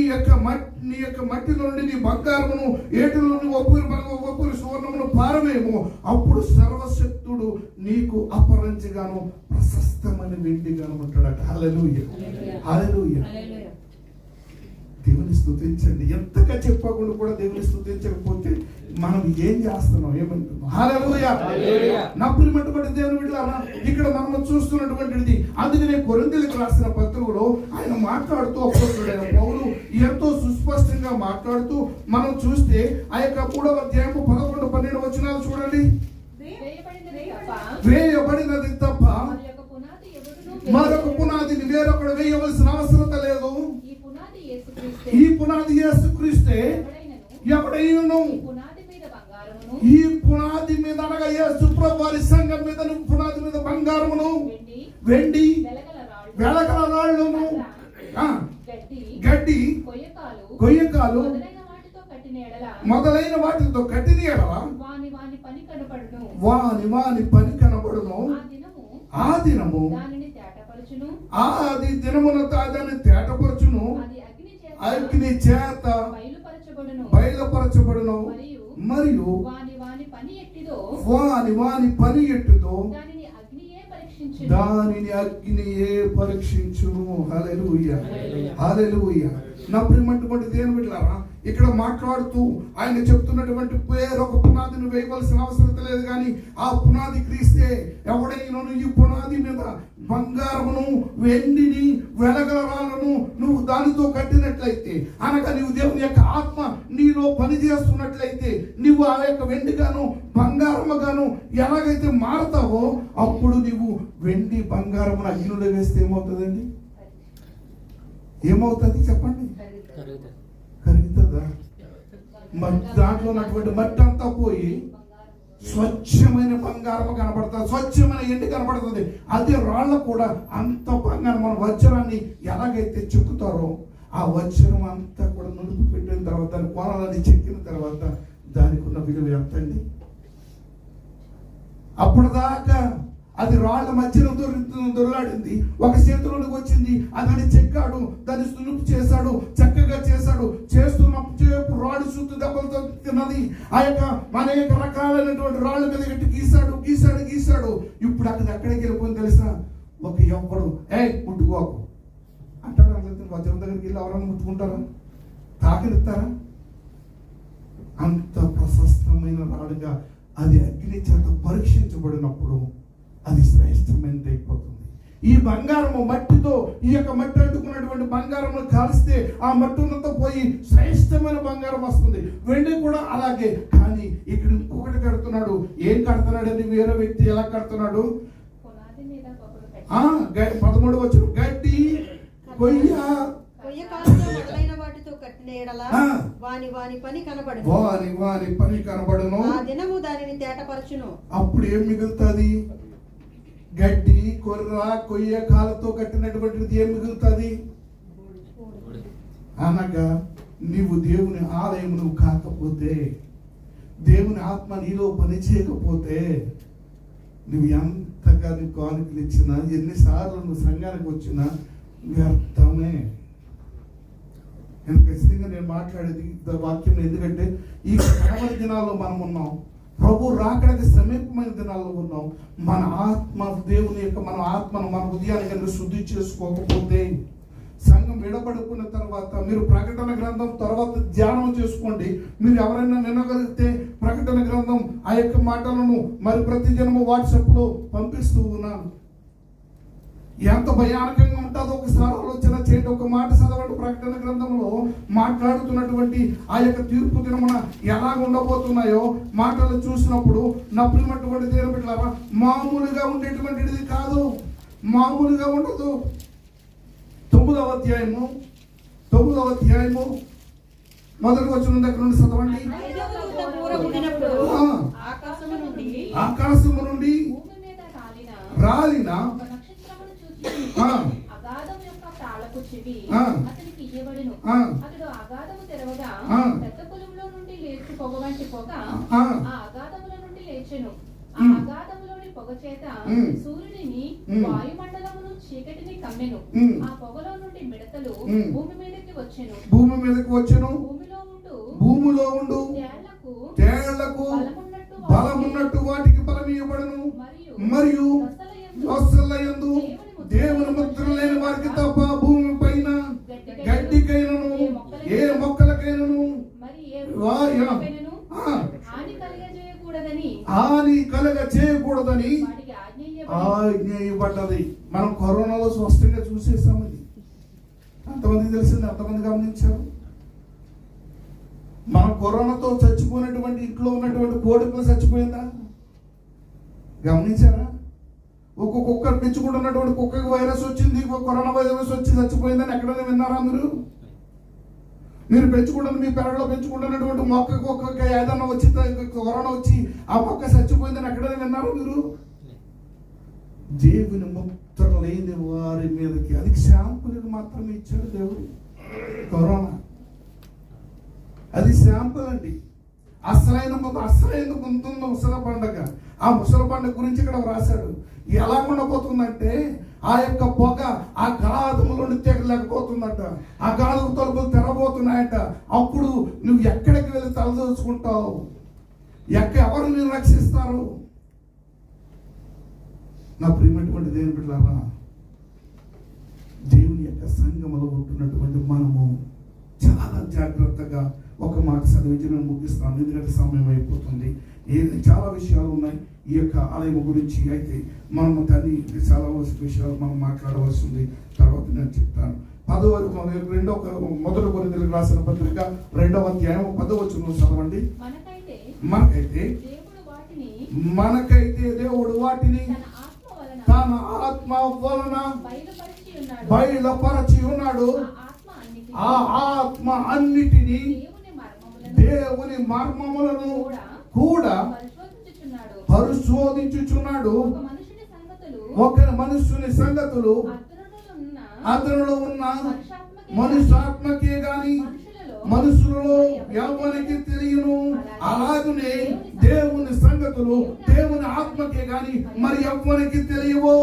యొక్క మట్టిలో నుండి నీ బంగారమును ఏటిలో ఒప్పురు సువర్ణమును పారవేమో. అప్పుడు సర్వశక్తుడు నీకు అపరంజిగాను ప్రశస్తమైన వెండిగాను ఉంటాడట. హల్లెలూయా. హల్లెలూయా. దేవుని స్తుతించండి. ఎంతగా చెప్పకుండా కూడా దేవుని స్తుతించకపోతే మనం ఏం చేస్తున్నాం? ఏమంటున్నాం? హల్లెలూయా. నా ప్రియమైనటువంటి దేవుని బిడ్డలారా, ఇక్కడ మనం చూస్తున్నటువంటిది, అందుకనే కొరింథీయులకు రాసిన పత్రికలో ఆయన మాట్లాడుతూ, అపోస్తలుడైన పౌలు ఎంతో సుస్పష్టంగా మాట్లాడుతూ మనం చూస్తే ఆ యొక్క 3వ అధ్యాయము 11, 12 వచనాలు చూడండి. వేయబడినది తప్ప మరొక పునాదిని వేరొకడు వేయవలసిన అవసరం లేదు. ఈ పునాది యేసుక్రీస్తే. ఎవడైనను ఈ పునాది మీద, అనగా యేసు ప్రభు వారి సంఘం మీద, పునాది మీద బంగారమును, వెండి, వెలగల రాళ్ళును, గడ్డి, కొయ్యకాలు మొదలైన వాటితో కట్టిన ఎడల వాని పని కనబడును. ఆ దినము అది దినమున దాన్ని తేటపరచును, అగ్ని చేత బయలుపరచబడును. మరియు వాని పని ఎట్టుదో దానిని అగ్నియే పరీక్షించును. హల్లెలూయా. హల్లెలూయా. నా ప్రియమైనటువంటి దేవుని బిడ్డలారా, ఇక్కడ మాట్లాడుతూ ఆయన చెప్తున్నటువంటి వేరొక పునాదిని వేయవలసిన అవసరం లేదు, కానీ ఆ పునాది క్రీస్తే. ఎవడైనా ఈ పునాది మీద బంగారమును, వెండిని, వెలగల రాళ్ళను నువ్వు దానితో కట్టినట్లయితే, అనగా నువ్వు దేవుని యొక్క ఆత్మ నీలో పని చేస్తున్నట్లయితే, నువ్వు ఆ యొక్క వెండిగాను బంగారముగాను ఎలాగైతే మారతావో, అప్పుడు నువ్వు వెండి బంగారమును అగ్నిలో వేస్తే ఏమవుతుందండి? ఏమవుతుంది చెప్పండి? కరుగుతుందా? దాంట్లో ఉన్నటువంటి మట్టి అంతా పోయి స్వచ్ఛమైన బంగారం కనబడుతుంది, స్వచ్ఛమైన ఎండి కనబడుతుంది. అదే రాళ్ళ కూడా అంత బంగారం, మన వజ్రాన్ని ఎలాగైతే చెక్కుతారో ఆ వజ్రం అంతా కూడా నునుపు పెట్టిన తర్వాత, దాని కోణాలని చెక్కిన తర్వాత దానికి ఉన్న విలువ ఎంత అండి? అప్పటిదాకా అది రాళ్ల మధ్యలో దొరలాడింది, ఒక చేతిలోనికి వచ్చింది, దాన్ని చెక్కాడు, దాన్ని సులుపు చేశాడు, చక్కగా చేశాడు. చేస్తున్నప్పుడు రాడు చుట్టూ దెబ్బలతో తిన్నది. ఆ యొక్క అనేక రకాలైనటువంటి రాళ్ళ మీద గట్టి గీశాడు. ఇప్పుడు ఎక్కడికి వెళ్ళిపోయింది తెలుసా? ఒక ఎవ్వడు ముట్టుకోకు అంటాడు. వజ్రం దగ్గరికి వెళ్ళి ఎవరైనా ముట్టుకుంటారా? తాకినిస్తారా? అంత ప్రశస్తమైన రాడుగా అది అగ్ని చేత పరీక్షించబడినప్పుడు అది శ్రేష్టమైనది అయిపోతుంది. ఈ బంగారము మట్టితో, ఈ యొక్క మట్టి అంటుకున్నటువంటి బంగారము కాలిస్తే ఆ మట్టి ఉన్నతో పోయి శ్రేష్టమైన బంగారం వస్తుంది. వెండి కూడా అలాగే. కానీ ఇక్కడ ఇంకొకటి కడుతున్నాడు. ఏం కడుతున్నాడు? వేరే వ్యక్తి ఎలా కడుతున్నాడు? 13 వచ్చిన గడ్డి కొయ్య మొదలైన వాటితో కట్టిన ఎడల వాని పని కనబడును. ఆ దినము దానిని తేటపరచును. అప్పుడు ఏం మిగులుతుంది? గడ్డి, కొర్ర, కొయ్య కాలతో కట్టినటువంటిది ఏం మిగులుతుంది? అనగా నీవు దేవుని ఆలయం నువ్వు కాకపోతే, దేవుని ఆత్మ నీలో పని చేయకపోతే, నువ్వు ఎంతగా నీ కానుకలు ఇచ్చినా, ఎన్నిసార్లు నువ్వు సంఘానికి వచ్చినా వ్యర్థమే. నేను ఖచ్చితంగా నేను మాట్లాడేది వాక్యం, ఎందుకంటే ఈ కడవరి దినాల్లో మనం ఉన్నాం. ప్రభు రాకడానికి సమీపమైన దినాల్లో ఉన్నాం. మన ఆత్మ దేవుని యొక్క మన ఆత్మను, మన హృదయాన్ని కనుక శుద్ధి చేసుకోకపోతే, సంఘం విడబడుకున్న తర్వాత మీరు ప్రకటన గ్రంథం తర్వాత ధ్యానం చేసుకోండి. మీరు ఎవరైనా వినగలిగితే ప్రకటన గ్రంథం ఆ యొక్క మాటలను మరి ప్రతి జనము వాట్సాప్లో పంపిస్తూ ఉన్నాను. ఎంత భయానకంగా ఉంటుందో ఒకసారి ఆలోచన చేయండి. ఒక మాట చదవండి. ప్రకటన గ్రంథంలో మాట్లాడుతున్నటువంటి ఆ యొక్క తీర్పు దినమున ఎలా ఉండబోతున్నాయో మాటలు చూసినప్పుడు నా ప్రియమైనటువంటి దేవుని బిడ్డలారా, మామూలుగా ఉండేటువంటిది కాదు, మామూలుగా ఉండదు. 9వ అధ్యాయము మొదటి వచనం దగ్గర నుండి చదవండి. ఆకాశము నుండి రాలిన అగాధము యొక్క తాళపు చెవి అతనికి ఇయ్యబడెను. అతడు అగాధము తెరవగా పెద్ద పొలంలో నుండి లేచి పొగ వంటి పొగ ఆ అగాధముల నుండి లేచెను. ఆ అగాధములోని పొగ చేత సూర్యుడిని, వాయుమండలమును, చీకటిని కమ్మెను. ఆ పొగలో నుండి మిడతలు భూమి మీదకి వచ్చెను. భూమిలో ఉండు తేళ్లకు బలమున్నట్టు వాటికి బలం ఇవ్వబడును. మరియు యందు దేవుని ముద్ర లేని వారికి తప్ప భూమి పైన గడ్డికైనను ఏ మొక్కలకైనను హాని కలగ చేయకూడదని ఆజ్ఞ ఇవ్వబడ్డది. మనం కరోనాలో స్పష్టంగా చూసేసాం. ఇది అంతమంది తెలిసింది, అంతమంది గమనించారు. మనం కరోనాతో చచ్చిపోయినటువంటి ఇంట్లో ఉన్నటువంటి కోడికలు చచ్చిపోయిందా గమనించారా? ఒక్కొక్క కుక్క పెంచుకుంటున్నటువంటి కుక్కకి వైరస్ వచ్చింది, కరోనా వైరస్ వచ్చి చచ్చిపోయిందని ఎక్కడైనా విన్నారా? మీరు పెంచుకుంటున్న మీ పెరట్లో పెంచుకుంటున్నటువంటి మొక్కకి ఏదన్నా వచ్చి కరోనా వచ్చి ఆ మొక్క చచ్చిపోయిందని ఎక్కడైనా విన్నారా మీరు? దేవుని ముద్ర లేని వారి మీదకి అది శాంపుల్ మాత్రమే ఇచ్చాడు దేవుడు. కరోనా అది శాంపుల్ అండి. అసలైన ముసల పండుగ, ఆ ముసల పండుగ గురించి ఇక్కడ రాశాడు. ఎలా ఉండబోతుందంటే ఆ యొక్క పొగ ఆ గాధములను తెగలేకపోతుందట. ఆ గాధము తలుపులు తెరబోతున్నాయట. అప్పుడు నువ్వు ఎక్కడికి వెళ్ళి తలదోచుకుంటావు? ఎవరు నేను రక్షిస్తారు? నా ప్రియమైనటువంటి దేవుని బిడ్డలారా, దేవుని యొక్క సంఘములో ఉంటున్నటువంటి మనము చాలా జాగ్రత్తగా ఒక మాట చదివించి నేను ముగిస్తాను, ఎందుకంటే సమయం అయిపోతుంది. చాలా విషయాలు ఉన్నాయి ఈ యొక్క ఆలయం గురించి. అయితే మనము దాన్ని చాలా విషయాలు మనం మాట్లాడవలసి ఉంది. తర్వాత నేను చెప్తాను. మొదటి కొరింథీయులకు రాసిన పత్రిక 2వ అధ్యాయం 10వ వచనం చదవండి. మనకైతే దేవుడు వాటిని తన ఆత్మ వలన బయలుపరచి ఉన్నాడు. ఆ ఆత్మ అన్నిటినీ, దేవుని మర్మములను కూడా పరిశోధించుచున్నాడు. ఒక మనుషుని సంగతులు అతనిలో ఉన్న మనుష్యాత్మకే గాని మనుషులలో ఎవరికి తెలియను. అలాగనే దేవుని సంగతులు దేవుని ఆత్మకే గాని మరి ఎవరికి తెలియవు.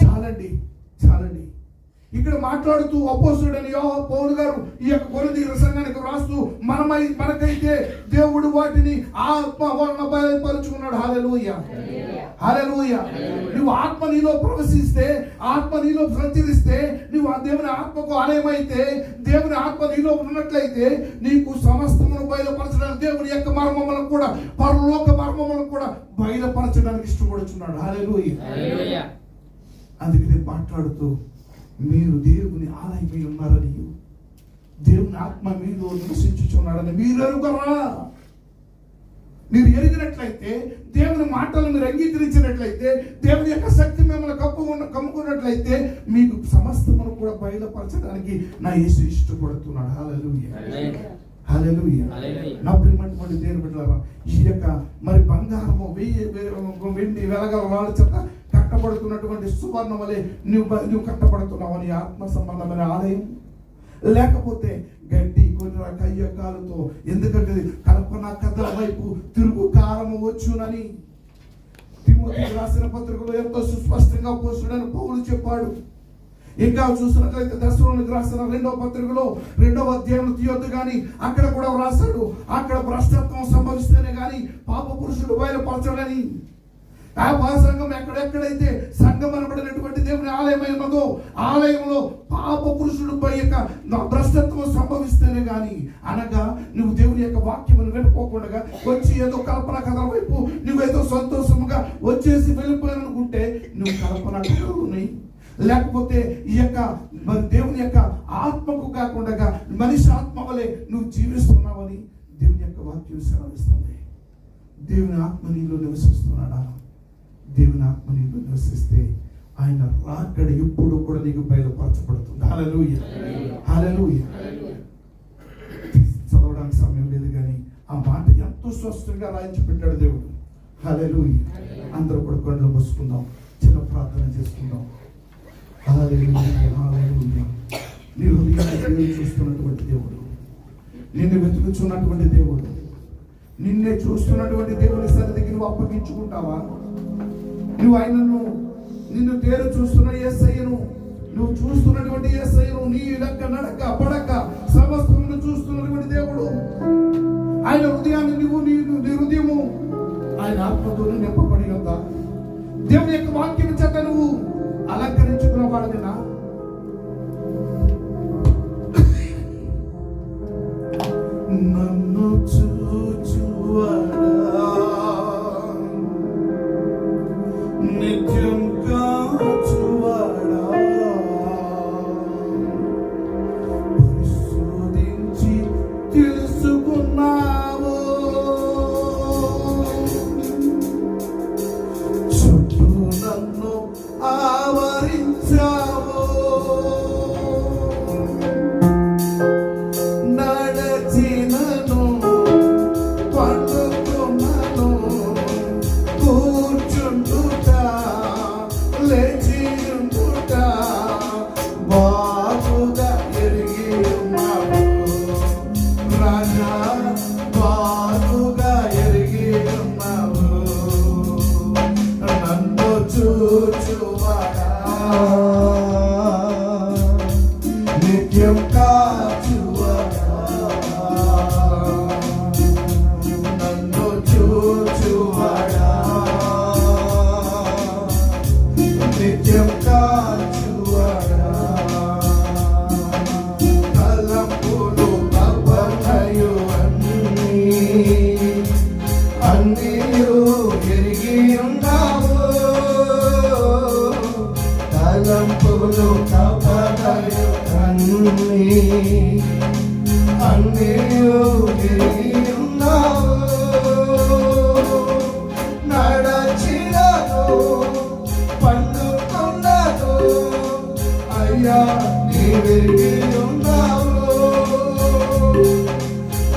చాలండి చాలండి. ఇక్కడ మాట్లాడుతూ అపోస్తుడైన పౌలు గారు ఈ యొక్క కొరింథీ సంఘానికి రాస్తూ మనకైతే దేవుడు వాటిని ఆత్మ వలన బయలుపరుచుకున్నాడు. హల్లెలూయా హల్లెలూయా. నువ్వు ఆత్మ నీలో ప్రవేశిస్తే, ఆత్మ నీలో సంచరిస్తే, నువ్వు ఆ దేవుని ఆత్మకు ఆలయమైతే, దేవుని ఆత్మ నీలో ఉన్నట్లయితే నీకు సమస్తమును బయలుపరచడానికి, దేవుని యొక్క మర్మములను కూడా, పరలోక మర్మములను కూడా బయలుపరచడానికి ఇష్టపడుచున్నాడు. హల్లెలూయా. అందుకని మాట్లాడుతూ మీరు దేవుని ఆలయమై ఉన్నారని, దేవుని ఆత్మ మీలో నివసించుచున్నాడని మీరు ఎరుగరా? మీరు ఎరిగినట్లయితే, దేవుని మాటలను మీరు అంగీకరించినట్లయితే, దేవుని యొక్క శక్తి మిమ్మల్ని కమ్ముకున్నట్లయితే మీకు సమస్తమును కూడా బయలుపరచడానికి నా యేసు ఇష్టపడుతున్నాడు. హల్లెలూయా హల్లెలూయా. నా ప్రియమైనటువంటి దేవుని బిడ్డలారా, ఈ యొక్క మరి బంగారము వెండి వెలగల వాళ్ళ చేత కట్టబడుతున్నటువంటి సువర్ణ వలె నువ్వు కట్టబడుతున్నావని ఆత్మ సంబంధమైన ఆలయం, లేకపోతే గడ్డి కొన్ని కయ్యకాలతో, ఎందుకంటే కల్పన కథల వైపు తిరుగు కాలము వచ్చునని తిమోతికి రాసిన పత్రికలో ఎంతో సుస్పష్టంగా పోస్తుడని పౌలు చెప్పాడు. ఇంకా చూసినట్లయితే దశలోనికి రాసిన 2వ పత్రికలో 2వ అధ్యాయం తీయొద్దు కానీ అక్కడ కూడా రాశాడు, అక్కడ భ్రష్టత్వం సంభవిస్తేనే కానీ పాప పురుషుడు బయలుపరచడని. ఆ సంఘం ఎక్కడెక్కడైతే సంఘం అనబడినటువంటి దేవుని ఆలయమై ఉన్నదో, ఆలయంలో పాప పురుషుడు భ్రష్టత్వం సంభవిస్తేనే గాని, అనగా నువ్వు దేవుని యొక్క వాక్యమును వినుకోకుండా వచ్చి ఏదో కల్పన కథల వైపు నువ్వేదో సంతోషముగా వచ్చేసి వెళ్ళిపోయానుకుంటే నువ్వు కల్పన కథలు ఉన్నాయి. లేకపోతే ఈ యొక్క దేవుని యొక్క ఆత్మకు కాకుండా మనిషి ఆత్మ వలె నువ్వు జీవిస్తున్నావని దేవుని యొక్క వాక్యం సెలవిస్తుంది. దేవుని ఆత్మ నీలో నివసిస్తున్నాడా? దేవుని ఆత్మ నీలో నివసిస్తే ఆయన రాకడ ఎప్పుడు కూడా నీకు బయలుపరచబడుతుంది. హల్లెలూయా హల్లెలూయా. చదవడానికి సమయం లేదు కానీ ఆ మాట ఎంతో స్పష్టంగా రాయించి పెట్టాడు దేవుడు. హల్లెలూయా. అందరూ కూడా కళ్ళు మూసుకుందాం, చిన్న ప్రార్థన చేసుకుందాం. హల్లెలూయా హల్లెలూయా. నీ హృదయాన్ని చూస్తున్నటువంటి దేవుడు, నిన్ను వెతుకుచున్నటువంటి దేవుడు, నిన్నే చూస్తున్నటువంటి దేవుని సన్నిధికి నువ్వు అప్పగించుకుంటావా? నువ్వు ఆయనను, నిన్ను తేరు చూస్తున్న యేసయ్యను, నువ్వు చూస్తున్నటువంటి యేసయ్యను, నీ లెక్క నడక పడక సమస్తమును చూస్తున్నటువంటి దేవుడు, ఆయన హృదయాన్ని నీ హృదయము ఆయన ఆత్మతో నింపబడి ఉందా? దేవుని యొక్క వాక్యం చేత నువ్వు అలంకరించుకున్న వాడినా? నన్ను చూచువాడా, నిత్యం కాచువాడా, పరిశోధించి తెలుసుకున్నావు, చుట్టూ నన్ను ఆవరించావు, నడచినను పండుకున్నాను, కూర్చుంటుట లేచియుంటుట బాగుగా ఎరిగి ఉన్నావు రాజా, బాగుగా ఎరిగి ఉన్నావు, నన్ను చూచువాడా, నిత్యం కాచువాడా, నన్ను చూచువాడా, నిత్యం కాచువాడా, తలంపులు తపనయు అన్నీయు ఎరిగి ఉన్నావు, తలంపులు తపనయు అన్నీయు ఎరిగి ఉన్నావు, నడచినను పండుకున్నను అయ్యా నీవెరిగి ఉన్నావు,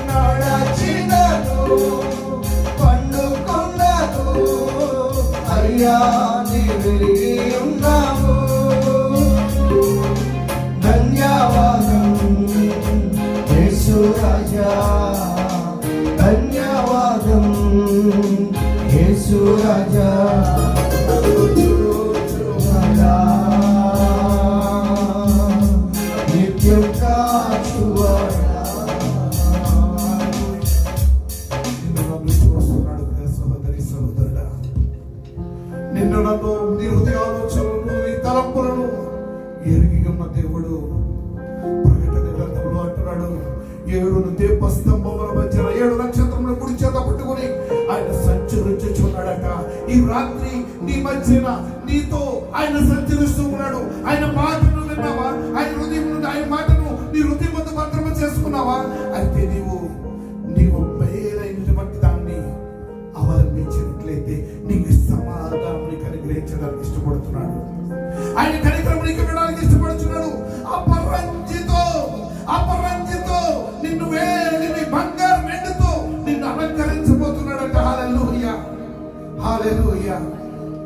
నడచినను అయ్యా నీ వెలిగి ఉన్నావు. ధన్యవాదం యేసు రాజా, ధన్యవాదం యేసు రాజా. నిత్యం కాచువాడా. సహోదరి సహోదరుడా, నిన్ను నన్ను నీ హృదయ ఆలోచనలను నీ తలంపులను ఎరిగి ఉన్న దేవుడు ప్రకటన గ్రంథంలో అంటున్నాడు, 7 దీపస్తంభముల మధ్యన 7 నక్షత్రముల కుడి చేత పట్టుకుని ఆయన సంచరించుచున్నాడట. ఈ రాత్రి నీ మధ్యన నీతో ఆయన సంచరిస్తూ ఉన్నాడు. ఆయన మాటను విన్నావా? ఆయన హృదయం నుండి ఆయన మాటను నీ హృదయం ముందు భద్రమ చేసుకున్నావా? అయితే నీవు మేలైనటువంటి దాన్ని అవలంబించినట్లయితే నీకు సమాధానం అనుగ్రహించడానికి ఇష్టపడుతున్నాడు. ఆయన కనికరం నీకు ఇవ్వడానికి ఇష్టపడుతున్నాడు. అపరంజితో నిన్ను వేలిమి బంగారు వెండితో నిన్ను అలంకరించబోతున్నాడట. హల్లెలూయా, హల్లెలూయా.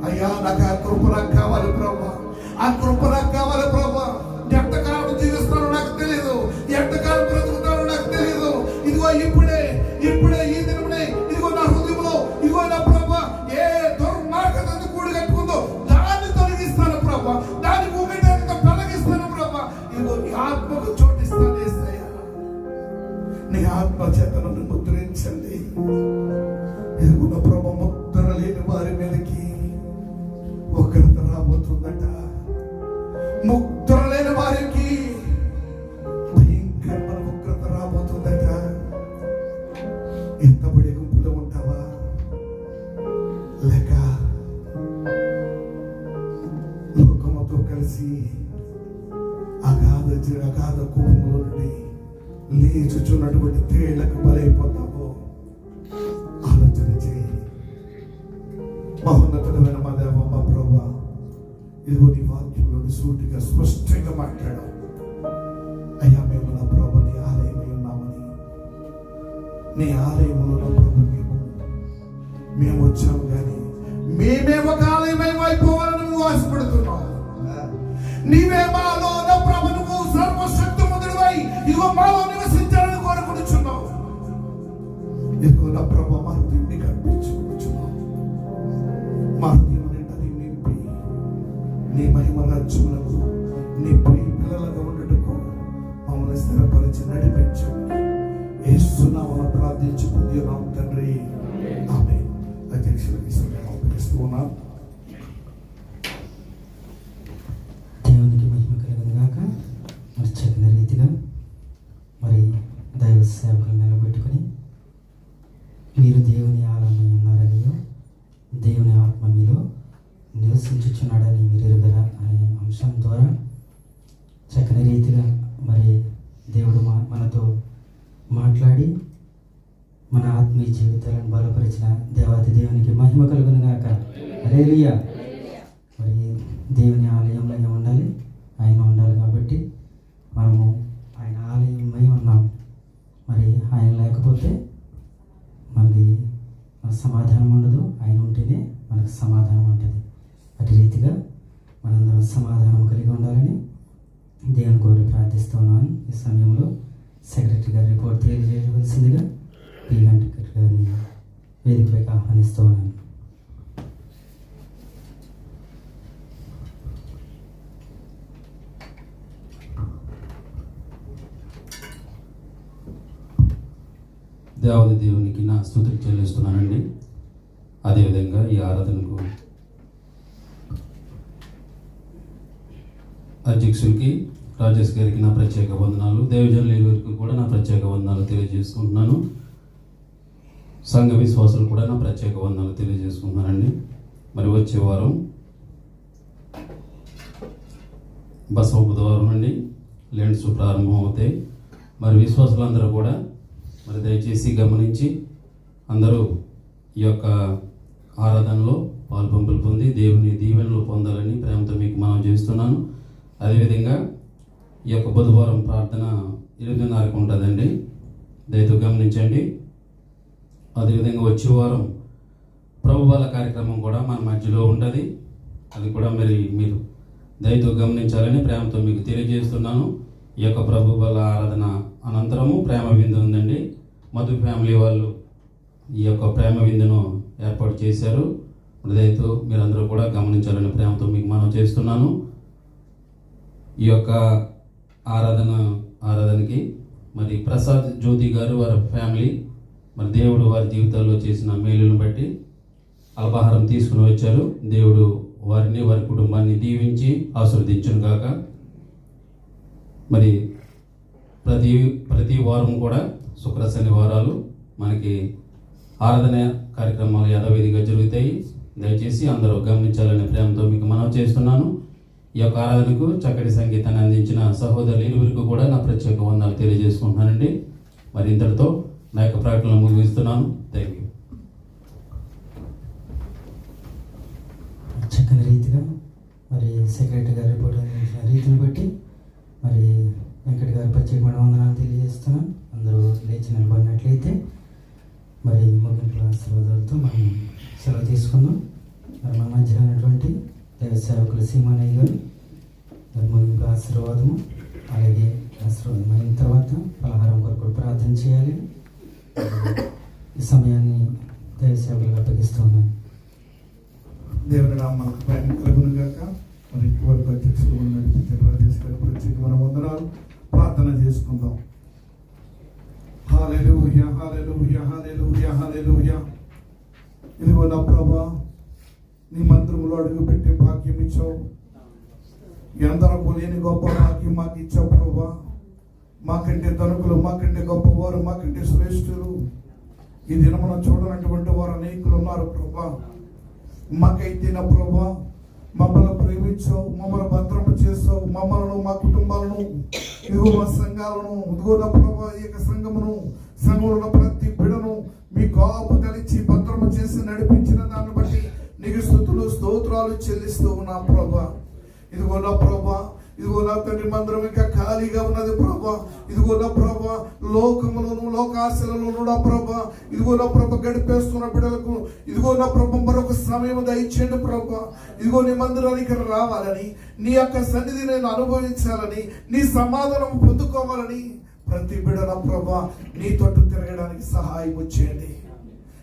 అయ్యా నాకు ఆ కృప నాకు కావాలి ప్రభా, ఆ కృప నాకు కావాలి ప్రభా. ఎంతకాలం జీవిస్తానో నాకు తెలియదు, ఎంతకాలం బ్రతుకుతానో నాకు తెలియదు. ఇదిగో ఇప్పుడే ఈ దినమునే ఇదిగో నా హృదయంలో ఇదిగో నా ప్రభా ఏ దుర్మార్గతను కూడి కట్టుకుందో దాన్ని తొలగిస్తాను ప్రభా, దాన్ని ఊపిరితో తొలగిస్తాను ప్రభా. ఇదిగో నీ ఆత్మకు చోటిస్తాను యేసయ్యా, నీ ఆత్మ చేత నన్ను ముద్రించండి. ఇదిగో నా ప్రభా, ముద్ర లేని వారి మీదకి ఉగ్రత రాబోతుందట. ముద్ర లేని వారికి భయంకరమైన ఉగ్రత రాబోతుందట. ఎత్తబడే గుంపులో ఉంటావా, లేక లోకముతో కలిసి అగాధ కూపంలో నుండి లేచుచున్నటువంటి తేళ్లకు బలైపోతావో ఆలోచన చేయి. మహోన్నతమైన మా దేవ మా ప్రభువా, ఇదిగో నీ వాక్యంలో సూటిగా స్పష్టంగా మాట్లాడావు. అయ్యా మేము నా ప్రభు నీ ఆలయమై ఉన్నామని, నీ ఆలయంలో నా ప్రభు మేము వచ్చాము కానీ మేమే ఒక ఆలయమై అయిపోవాలని నువ్వు ఆశపడుతున్నావు. నీవే మాలో నా ప్రభు, నువ్వు సర్వశక్తిమంతుడివై ఇదిగో మాలో నివసించాలని కోరుకుంటున్నావు. ఇదిగో నా ప్రభు మా హృదయాన్ని కనిపించుకుంటున్నావు. మా హృదయం నిండా నింపి నీ మహిమ రాజ్యములకు నీ ప్రియ పిల్లలుగా ఉండటకు మమ్మల్ని స్థిరపరిచి నడిపించండి. యేసు నామమున ప్రార్థించుకుంటున్నాం తండ్రి, ఆమేన్. అధ్యక్షుడికి సమయం అప్పగిస్తున్నాం. దేవునికి మహిమ కలుగును గాక. మరి చక్కని రీతిగా మరి దైవ సేవకులు నిలబెట్టుకుని మీరు దేవుని ఆలయమై ఉన్నారనియో దేవుని ఆత్మ మీలో నివసించుచున్నాడని మీరు ఎరుగరా అనే అంశం ద్వారా చక్కని రీతిగా మరి దేవుడు మనతో మాట్లాడి మన ఆత్మీయ జీవితాలను బలపరిచిన దేవాది దేవునికి మహిమ కలుగును గాక. హల్లెలూయా. మరి దేవుని ఆలయంలో ఉండాలి, ఆయన ఉండాలి. కాబట్టి మనము ఆయన ఆలయమై ఉన్నాం. మరి ఆయన లేకపోతే మనకి సమాధానం ఉండదు, ఆయన ఉంటేనే మనకు సమాధానం ఉంటుంది. అటు రీతిగా మనందరం సమాధానం కలిగి ఉండాలని దేవుని కోరి ప్రార్థిస్తూ ఉన్నాను. ఈ సమయంలో సెక్రటరీ గారి రిపోర్ట్ తెలియజేయవలసిందిగా పి వెంకట్ గారిని వేదికపైకి ఆహ్వానిస్తూ ఉన్నాను. దేవాది దేవునికి నా స్తుతులు చెల్లిస్తున్నానండి. అదేవిధంగా ఈ ఆరాధనకు అధ్యక్షులకి రాజేష్ గారికి నా ప్రత్యేక వందనాలు, దేవజనుల వరకు కూడా నా ప్రత్యేక వందనాలు తెలియజేసుకుంటున్నాను. సంఘ విశ్వాసులు కూడా నా ప్రత్యేక వందనాలు తెలియజేసుకుంటున్నానండి. మరి వచ్చే వారం బసవ బుధవారం నుండి లెండ్స్ ప్రారంభం అవుతాయి. మరి విశ్వాసులందరూ కూడా మరి దయచేసి గమనించి అందరూ ఈ యొక్క ఆరాధనలో పాల్పంపులు పొంది దేవుని దీవెనలు పొందాలని ప్రేమతో మీకు మనం చేస్తున్నాను. అదేవిధంగా ఈ యొక్క బుధవారం ప్రార్థన 8:30కు ఉంటుందండి, దయతో గమనించండి. అదేవిధంగా వచ్చే వారం ప్రభు బల కార్యక్రమం కూడా మన మధ్యలో ఉంటుంది. అది కూడా మరి మీరు దయతో గమనించాలని ప్రేమతో మీకు తెలియజేస్తున్నాను. ఈ యొక్క ప్రభు బల ఆరాధన అనంతరము ప్రేమ విందు ఉందండి. మధు ఫ్యామిలీ వాళ్ళు ఈ యొక్క ప్రేమ విందును ఏర్పాటు చేశారు. దయతో మీరందరూ కూడా గమనించాలని ప్రేమతో మీకు మనం చేస్తున్నాను. ఈ యొక్క ఆరాధనకి మరి ప్రసాద్ జ్యోతి గారు వారి ఫ్యామిలీ మరి దేవుడు వారి జీవితాల్లో చేసిన మేలును బట్టి అల్పాహారం తీసుకుని వచ్చారు. దేవుడు వారిని వారి కుటుంబాన్ని దీవించి ఆశీర్వదించును గాక. మరి ప్రతి వారం కూడా శుక్ర శనివారాలు మనకి ఆరాధన కార్యక్రమాలు యథావిధిగా జరుగుతాయి. దయచేసి అందరూ గమనించాలనే ప్రేమతో మీకు మనవి చేస్తున్నాను. ఈ యొక్క ఆరాధనకు చక్కటి సంగీతాన్ని అందించిన సహోదరులు ఇరువురికి కూడా నా ప్రత్యేక వందనాలు తెలియజేసుకుంటున్నానండి. మరి ఇంతటితో నా యొక్క ప్రకటనలు ముగిస్తున్నాను. Thank you. చక్కని రీతిగా మరి సెక్రటరీ గారు రిపోర్ట్ అందించిన రీతిని బట్టి మరి వెంకట గారు ప్రత్యేకమైన వందనాలు తెలియజేస్తున్నాను. అందరూ లేచి నిలబడినట్లయితే మరి ముగింపుల ఆశీర్వాదాలతో మనం సెలవు తీసుకుందాం. మరి మా మధ్య ఉన్నటువంటి దైవ సేవకులు సీమానయ్య గారు మరి ముగింపు ఆశీర్వాదము, అలాగే ఆశీర్వాదం అయిన తర్వాత పలహారం కొరకు ప్రార్థన చేయాలి. ఈ సమయాన్ని దైవ సేవకులుగా అప్పగిస్తూ ఉన్నాను. దేవుని నామమునకు మహిమ కలుగును గాక. మరి ఇప్పటివరకు అధ్యక్షులు నడిపించిన రాజేష్ గారి ప్రత్యేకమైన వందనాలు. ప్రార్థన చేసుకుందాం. హల్లెలూయా, హల్లెలూయా, హల్లెలూయా, హల్లెలూయా. ఇదిగో నా ప్రభా, నీ మందిరములో అడుగు పెట్టే భాగ్యం ఇచ్చావు. ఎందరకు లేని గొప్ప భాగ్యం మాకు ఇచ్చావు ప్రభా. మాకంటే ధనుకులు, మాకంటే గొప్పవారు, మాకంటే శ్రేష్ఠులు ఈ దినమున చూడనటువంటి వారు అనేకులు ఉన్నారు ప్రభా. మాకైతే నా ప్రభా మమ్మల్ని ప్రేమించావు, మమ్మల్ని భద్రము చేసావు. మమ్మల్ని, మా కుటుంబాలను, ఇదిగో మా సంఘాలను, ఇదిగో నా ప్రభా ఈ యొక్క సంఘంలో ప్రతి బిడను మీ కాపు తలిచి భద్రము చేసి నడిపించిన దాన్ని బట్టి నీకు స్తుతులు స్తోత్రాలు చెల్లిస్తూ ఉన్నాం ప్రభా. ఇదిగో నా ప్రభా, ఇదిగో నా తండ్రి మందిరం ఇంకా ఖాళీగా ఉన్నది ప్రభా. ఇదిగో నా ప్రభా లోకములను, లోకాశలలోను నా ప్రభా, ఇదిగో నా ప్రభ గడిపేస్తున్న బిడ్డలకు ఇదిగో నా ప్రభ మరొక సమయం దయచేయండి ప్రభా. ఇదిగో నీ మందిరానికి రావాలని, నీ యొక్క సన్నిధి నేను అనుభవించాలని, నీ సమాధానం పొందుకోవాలని ప్రతి బిడ్డ నా ప్రభా నీ తోటి తిరగడానికి సహాయం చేయండి.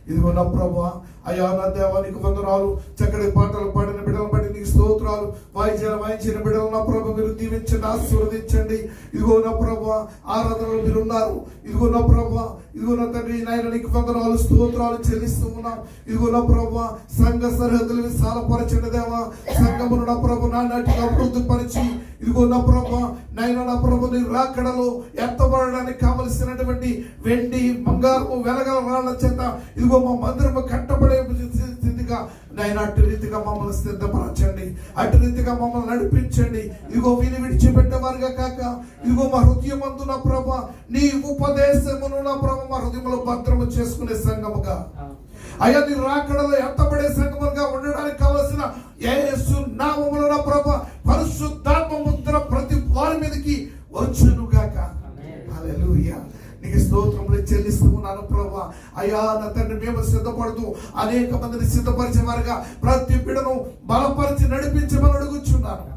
ఇదిగో నా ప్రభా, అయ్యా నా దేవానికి వందనాలు. చక్కటి పాటలు పాడిన బిడ్డలను బట్టి నీకు స్తోత్రాలు. వాయించిన బిడ్డలు నా ప్రభా మీరు దీవించండి, ఆశీర్వదించండి. ఇదిగో నా ప్రభా ఆరాధనలు మీరు ఉన్నారు. ఇదిగో నా ప్రభా, ఇదిగో నా తండ్రి నాయన నీకు వందనాలు స్తోత్రాలు చెల్లిస్తూ ఉన్నాం. ఇదిగో నా ప్రభా సంఘ సరిహద్దులు విశాలపరచండి దేవా. సంఘమును నా ప్రభు నాటిగా అభివృద్ధి పరిచి ఇదిగో నా ప్రభా నాయన నా ప్రభు నీ రాకడలో ఎత్తబడడానికి కావలసినటువంటి వెండి, బంగారము, వెలగల రాళ్ల చేత ఇదిగో మా మందిరము కట్టబడే స్థితిగా నాయన అటు రీతిగా మమ్మల్ని సిద్ధపరచండి, అటు రీతిగా మమ్మల్ని నడిపించండి. ఇదిగో విని విడిచిపెట్టేవారుగా కాక ఇదిగో మా హృదయమందు నా ప్రభా నీ ఉపదేశమును నా ప్రభా మా హృదయంలో భద్రము చేసుకునే సంఘముగా, అయ్యా నీ రాకడలో ఎత్తబడే సంఘముగా ఉండడానికి కావలసిన యేసు నామములో నా ప్రభా పరిశుద్ధాత్మ ముద్ర ప్రతి వారి మీదకి వచ్చునుగాక. హల్లెలూయా. నీకు స్తోత్రములు చెల్లిస్తూ ఉన్నాను ప్రభా. అయ్యా నా తండ్రి మేము సిద్ధపడుతూ అనేక మందిని సిద్ధపరిచేవారుగా ప్రతి బిడ్డను బలపరిచి నడిపించమని అడుగుచున్నాను.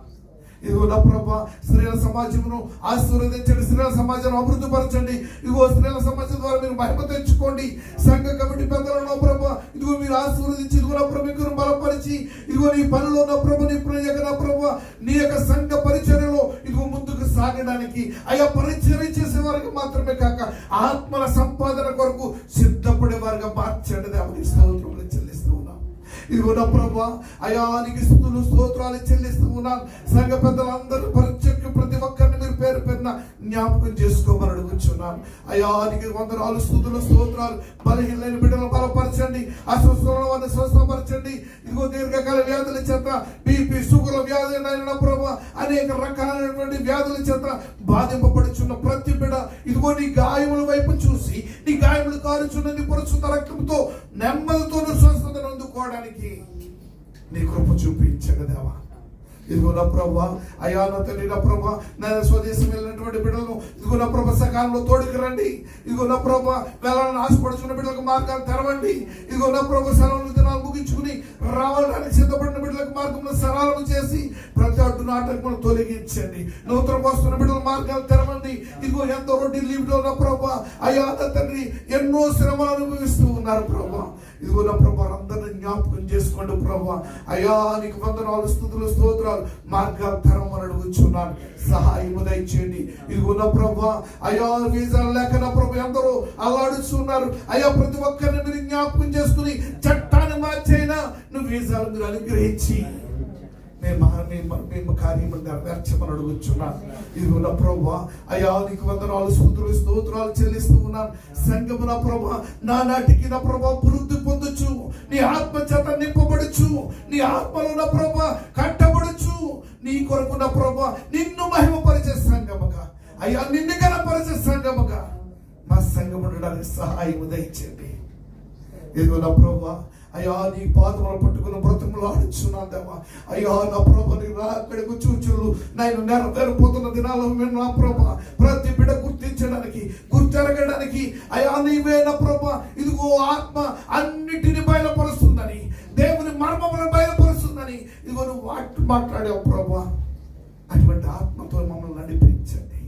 ఇదిగో నా ప్రభా స్త్రీల సమాజమును ఆశీర్వదించండి, స్త్రీల సమాజాన్ని అభివృద్ధి పరచండి. ఇదిగో స్త్రీల సమాజం ద్వారా మీరు మహిమ తెచ్చుకోండి. సంఘ కమిటీ పెద్దలను నా ప్రభా ఇదిగో మీరు ఆశీర్వదించి ఇదిగో నా ప్రభు మీకు బలపరిచి ఇదిగో నీ పనిలో నా ప్రభు నీ నా ప్రభా నీ యొక్క సంఘ పరిచర్యలో ఇదిగో ముందుకు సాగడానికి అయ్యా పరిచర్య చేసేవారికి మాత్రమే కాక ఆత్మల సంపాదన కొరకు సిద్ధపడే వారిగా మార్చండి. దేవునికి స్తోత్రములు చెల్లిస్తూ ఉన్నాం. ఇదిగో నా ప్రభా అయ్యా నీకు స్తుతులు స్తోత్రాలు చెల్లిస్తూ ఉన్నాను. సంఘ పెద్దలందరూ పరిచర్య ప్రతి ఒక్కరిని మీరు పేరు పేరున జ్ఞాపకం చేసుకోమని అడుగుచున్నాను. అయ్యా నీకు వందనాలు స్తుతులు స్తోత్రాలు. బలహీనమైన బిడ్డలను బలపరచండి, అస్వస్థమైన వారిని స్వస్థపరచండి. ఇదిగో దీర్ఘకాల వ్యాధుల చేత బీపీ, షుగర్ వ్యాధులు నా ప్రభా అనేక రకాలైనటువంటి వ్యాధుల చేత బాధింపబడుచున్న ప్రతి బిడ్డ ఇదిగో నీ గాయముల వైపు చూసి నీ గాయములు కారుచున్న నీ పరిశుద్ధ రక్తంతో నెమ్మదితో స్వస్థతను అందుకోవడానికి నీ కృప చూపించండి దేవా. ఇదిగో నా ప్రభా, అయా నా తండ్రి నా ప్రభా, నా స్వదేశం వెళ్ళినటువంటి బిడ్డలను ఇదిగో నా ప్రభా సకాలంలో తోడుకు రండి. ఇదిగో నా ప్రభా, వెళ్ళాలని ఆశపడుచున్న బిడ్డలకు మార్గాలు తెరవండి. ఇదిగో నా ప్రభా, సెలవులు దినాలు ముగించుకుని రావడానికి సిద్ధపడిన బిడ్డలకు మార్గంలో సరళం చేసి ప్రతి అడ్డు నాటకమును తొలగించండి. నూతన వస్తున్న బిడ్డల మార్గాలు తెరవండి. ఇదిగో ఎంతో రొడ్డి లీవ్లో నా ప్రభా, అయా నా తండ్రి ఎన్నో శ్రమలు అనుభవిస్తూ ఉన్నారు ప్రభా. ఇదిగో నా ప్రభా, అందరిని జ్ఞాపకం చేసుకోండి ప్రభా. అయా నీకు వందనాలు, స్తుతులు, స్తోత్రాలు. మార్గాలు తెరవమని అడుగుచున్నాను, సహాయం దయచేయండి. ఇదిగో నా ప్రభా, అయా వీసాలు లేక నా ప్రభా ఎందరో అల్లాడుచున్నారు. అయా ప్రతి ఒక్కరిని మీరు జ్ఞాపకం చేసుకుని చట్టాన్ని మార్చైనా నువ్వు వీసాలు మీరు అనుగ్రహించి మేము కార్యము నెరవేర్చమని అడుగుచున్నాను. ఇదిగో నా ప్రభా, అయా నీకు వందనాలు, స్తుతులు, స్తోత్రాలు చెల్లిస్తూ ఉన్నాను. సంఘము నా ప్రభా, నా నాటికి నా ప్రభా వృద్ధి పొందొచ్చు, నీ ఆత్మ చేత నింపబడచ్చు, నీ ఆత్మలో నా ప్రభా కట్టబడచ్చు. నీ కొరకు నా ప్రభా నిన్ను మహిమపరిచే సంఘముగా, అయ్యా నిన్ను గణపరిచే సంఘముగా మా సంఘం ఉండడానికి సహాయం దయచేయండి. ఇదిగో నా ప్రభా, అయ్యా నీ పాదములు పట్టుకుని బ్రతుకులు ఆడుచున్నాను దేవా. అయ్యా నా ప్రభా, నీ అక్కడికి చూచులు నేను నెరవేరిపోతున్న దినాల్లో నా ప్రభా ప్రతి బిడ్డ గుర్తించడానికి, గుర్తెరగడానికి అయ్యా నీవే నా ప్రభా. ఇదిగో ఆత్మ అన్నిటిని బయలుపరుస్తుందని, దేవుని మర్మములను బయలుపరుస్తుందని ఇదిగో నువ్వు మాట్లాడావు ప్రభా. అటువంటి ఆత్మతో మమ్మల్ని నడిపించండి.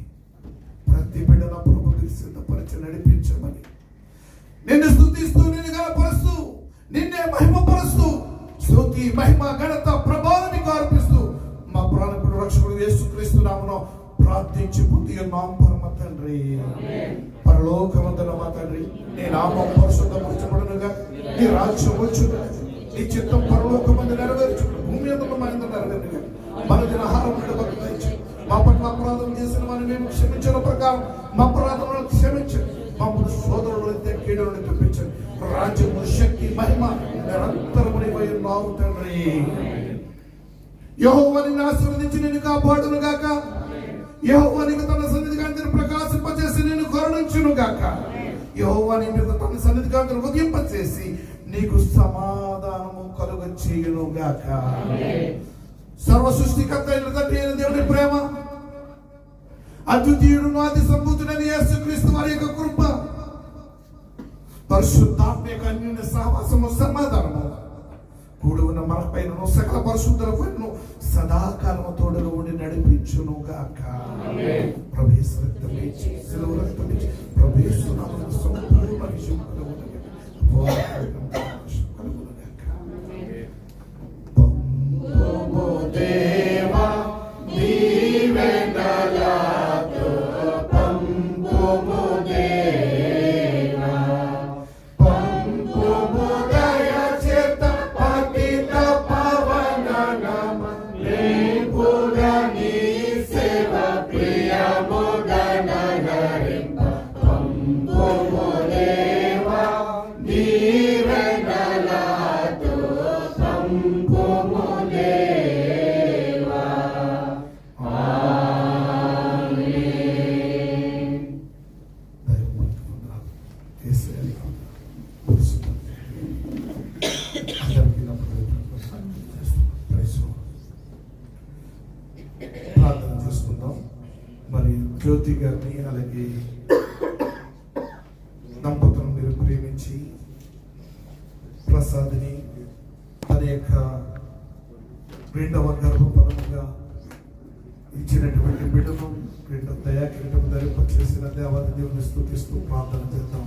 ప్రతి బిడ్డ నా ప్రభు సిద్ధపరిచి నడిపించమని నిన్ను స్తుతిస్తూ, నిన్ను గణపరుస్తూ, నిన్నే మహిమపరుస్తూ, స్తుతి మహిమ ఘనత ప్రభావాన్ని అర్పిస్తూ మా ప్రాణపుడు రక్షకుడు యేసుక్రీస్తు నామమున ప్రార్థించి పొందుచున్నాం పరమ తండ్రి. పరలోకమందున మా తండ్రి, నీ నామం పరిశుద్ధపరచబడునుగా, నీ రాజ్యం వచ్చునుగా, నీ చిత్తం పరలోకమందు నెరవేర్చును, భూమి అందు మా యందు నెరవేరునుగా. మన దినహారం మాకు దయచేయి. మా పట్ల అపరాధం చేసిన వారిని మేము క్షమించిన ప్రకారం మా అపరాధములను క్షమించండి. మమ్మల్ని శోధనలో కీడులను తప్పించండి. రాజ్యము, శక్తి, మహిమ నిరంతరము నీవై ఉన్నావు తండ్రి. యెహోవా నిన్ను ఆశీర్వదించి నిన్ను కాపాడును గాక. యెహోవా నీకు తన సన్నిధి కాంతిని ప్రకాశింపచేసి నిన్ను కరుణించును గాక. యెహోవా నీ మీద తన సన్నిధి కాంతిని ఉదయింపచేసి నీకు సమాధానము కలుగ చేయును గాక. సర్వ సృష్టికర్త అయిన తండ్రి అయిన దేవుని ప్రేమ, అద్వితీయుడు ఆది సంభూతుడైన యేసుక్రీస్తు వారి యొక్క కృప, పరిశుద్ధాత్మ యొక్క అన్యోన్య సహవాసము, సమాధానము కూడి ఉన్న మనపైన సకల పరిశుద్ధులపైన సదాకాలము తోడుగా ఉండి నడిపించును గాక. ప్రభేశ రక్తమే శిలువ రక్తమే ప్రభేశ నామమున సంపూర్ణ విజయం కలుగును గాక. దేవా దీవెనలతో పంపుము దేవా, పంపుము దయచేత పతిత పవననమ లేపుగా నీ సేవ ప్రియముగా నగరింప. పంపుము దేవా దీవెనలతో పంపుము దేవా. ప్రార్థన చేసుకుందాం. మరి జ్యోతి గారిని అలాగే దంపతులను మీరు ప్రేమించి ప్రసాద్ని తన యొక్క రెండవ గర్భఫలముగా ఇచ్చినటువంటి బిడ్డను రెండు దయాకిరీటం ధరింపచేసిన దేవాది దేవుని స్తుతిస్తూ ప్రార్థన చేద్దాం.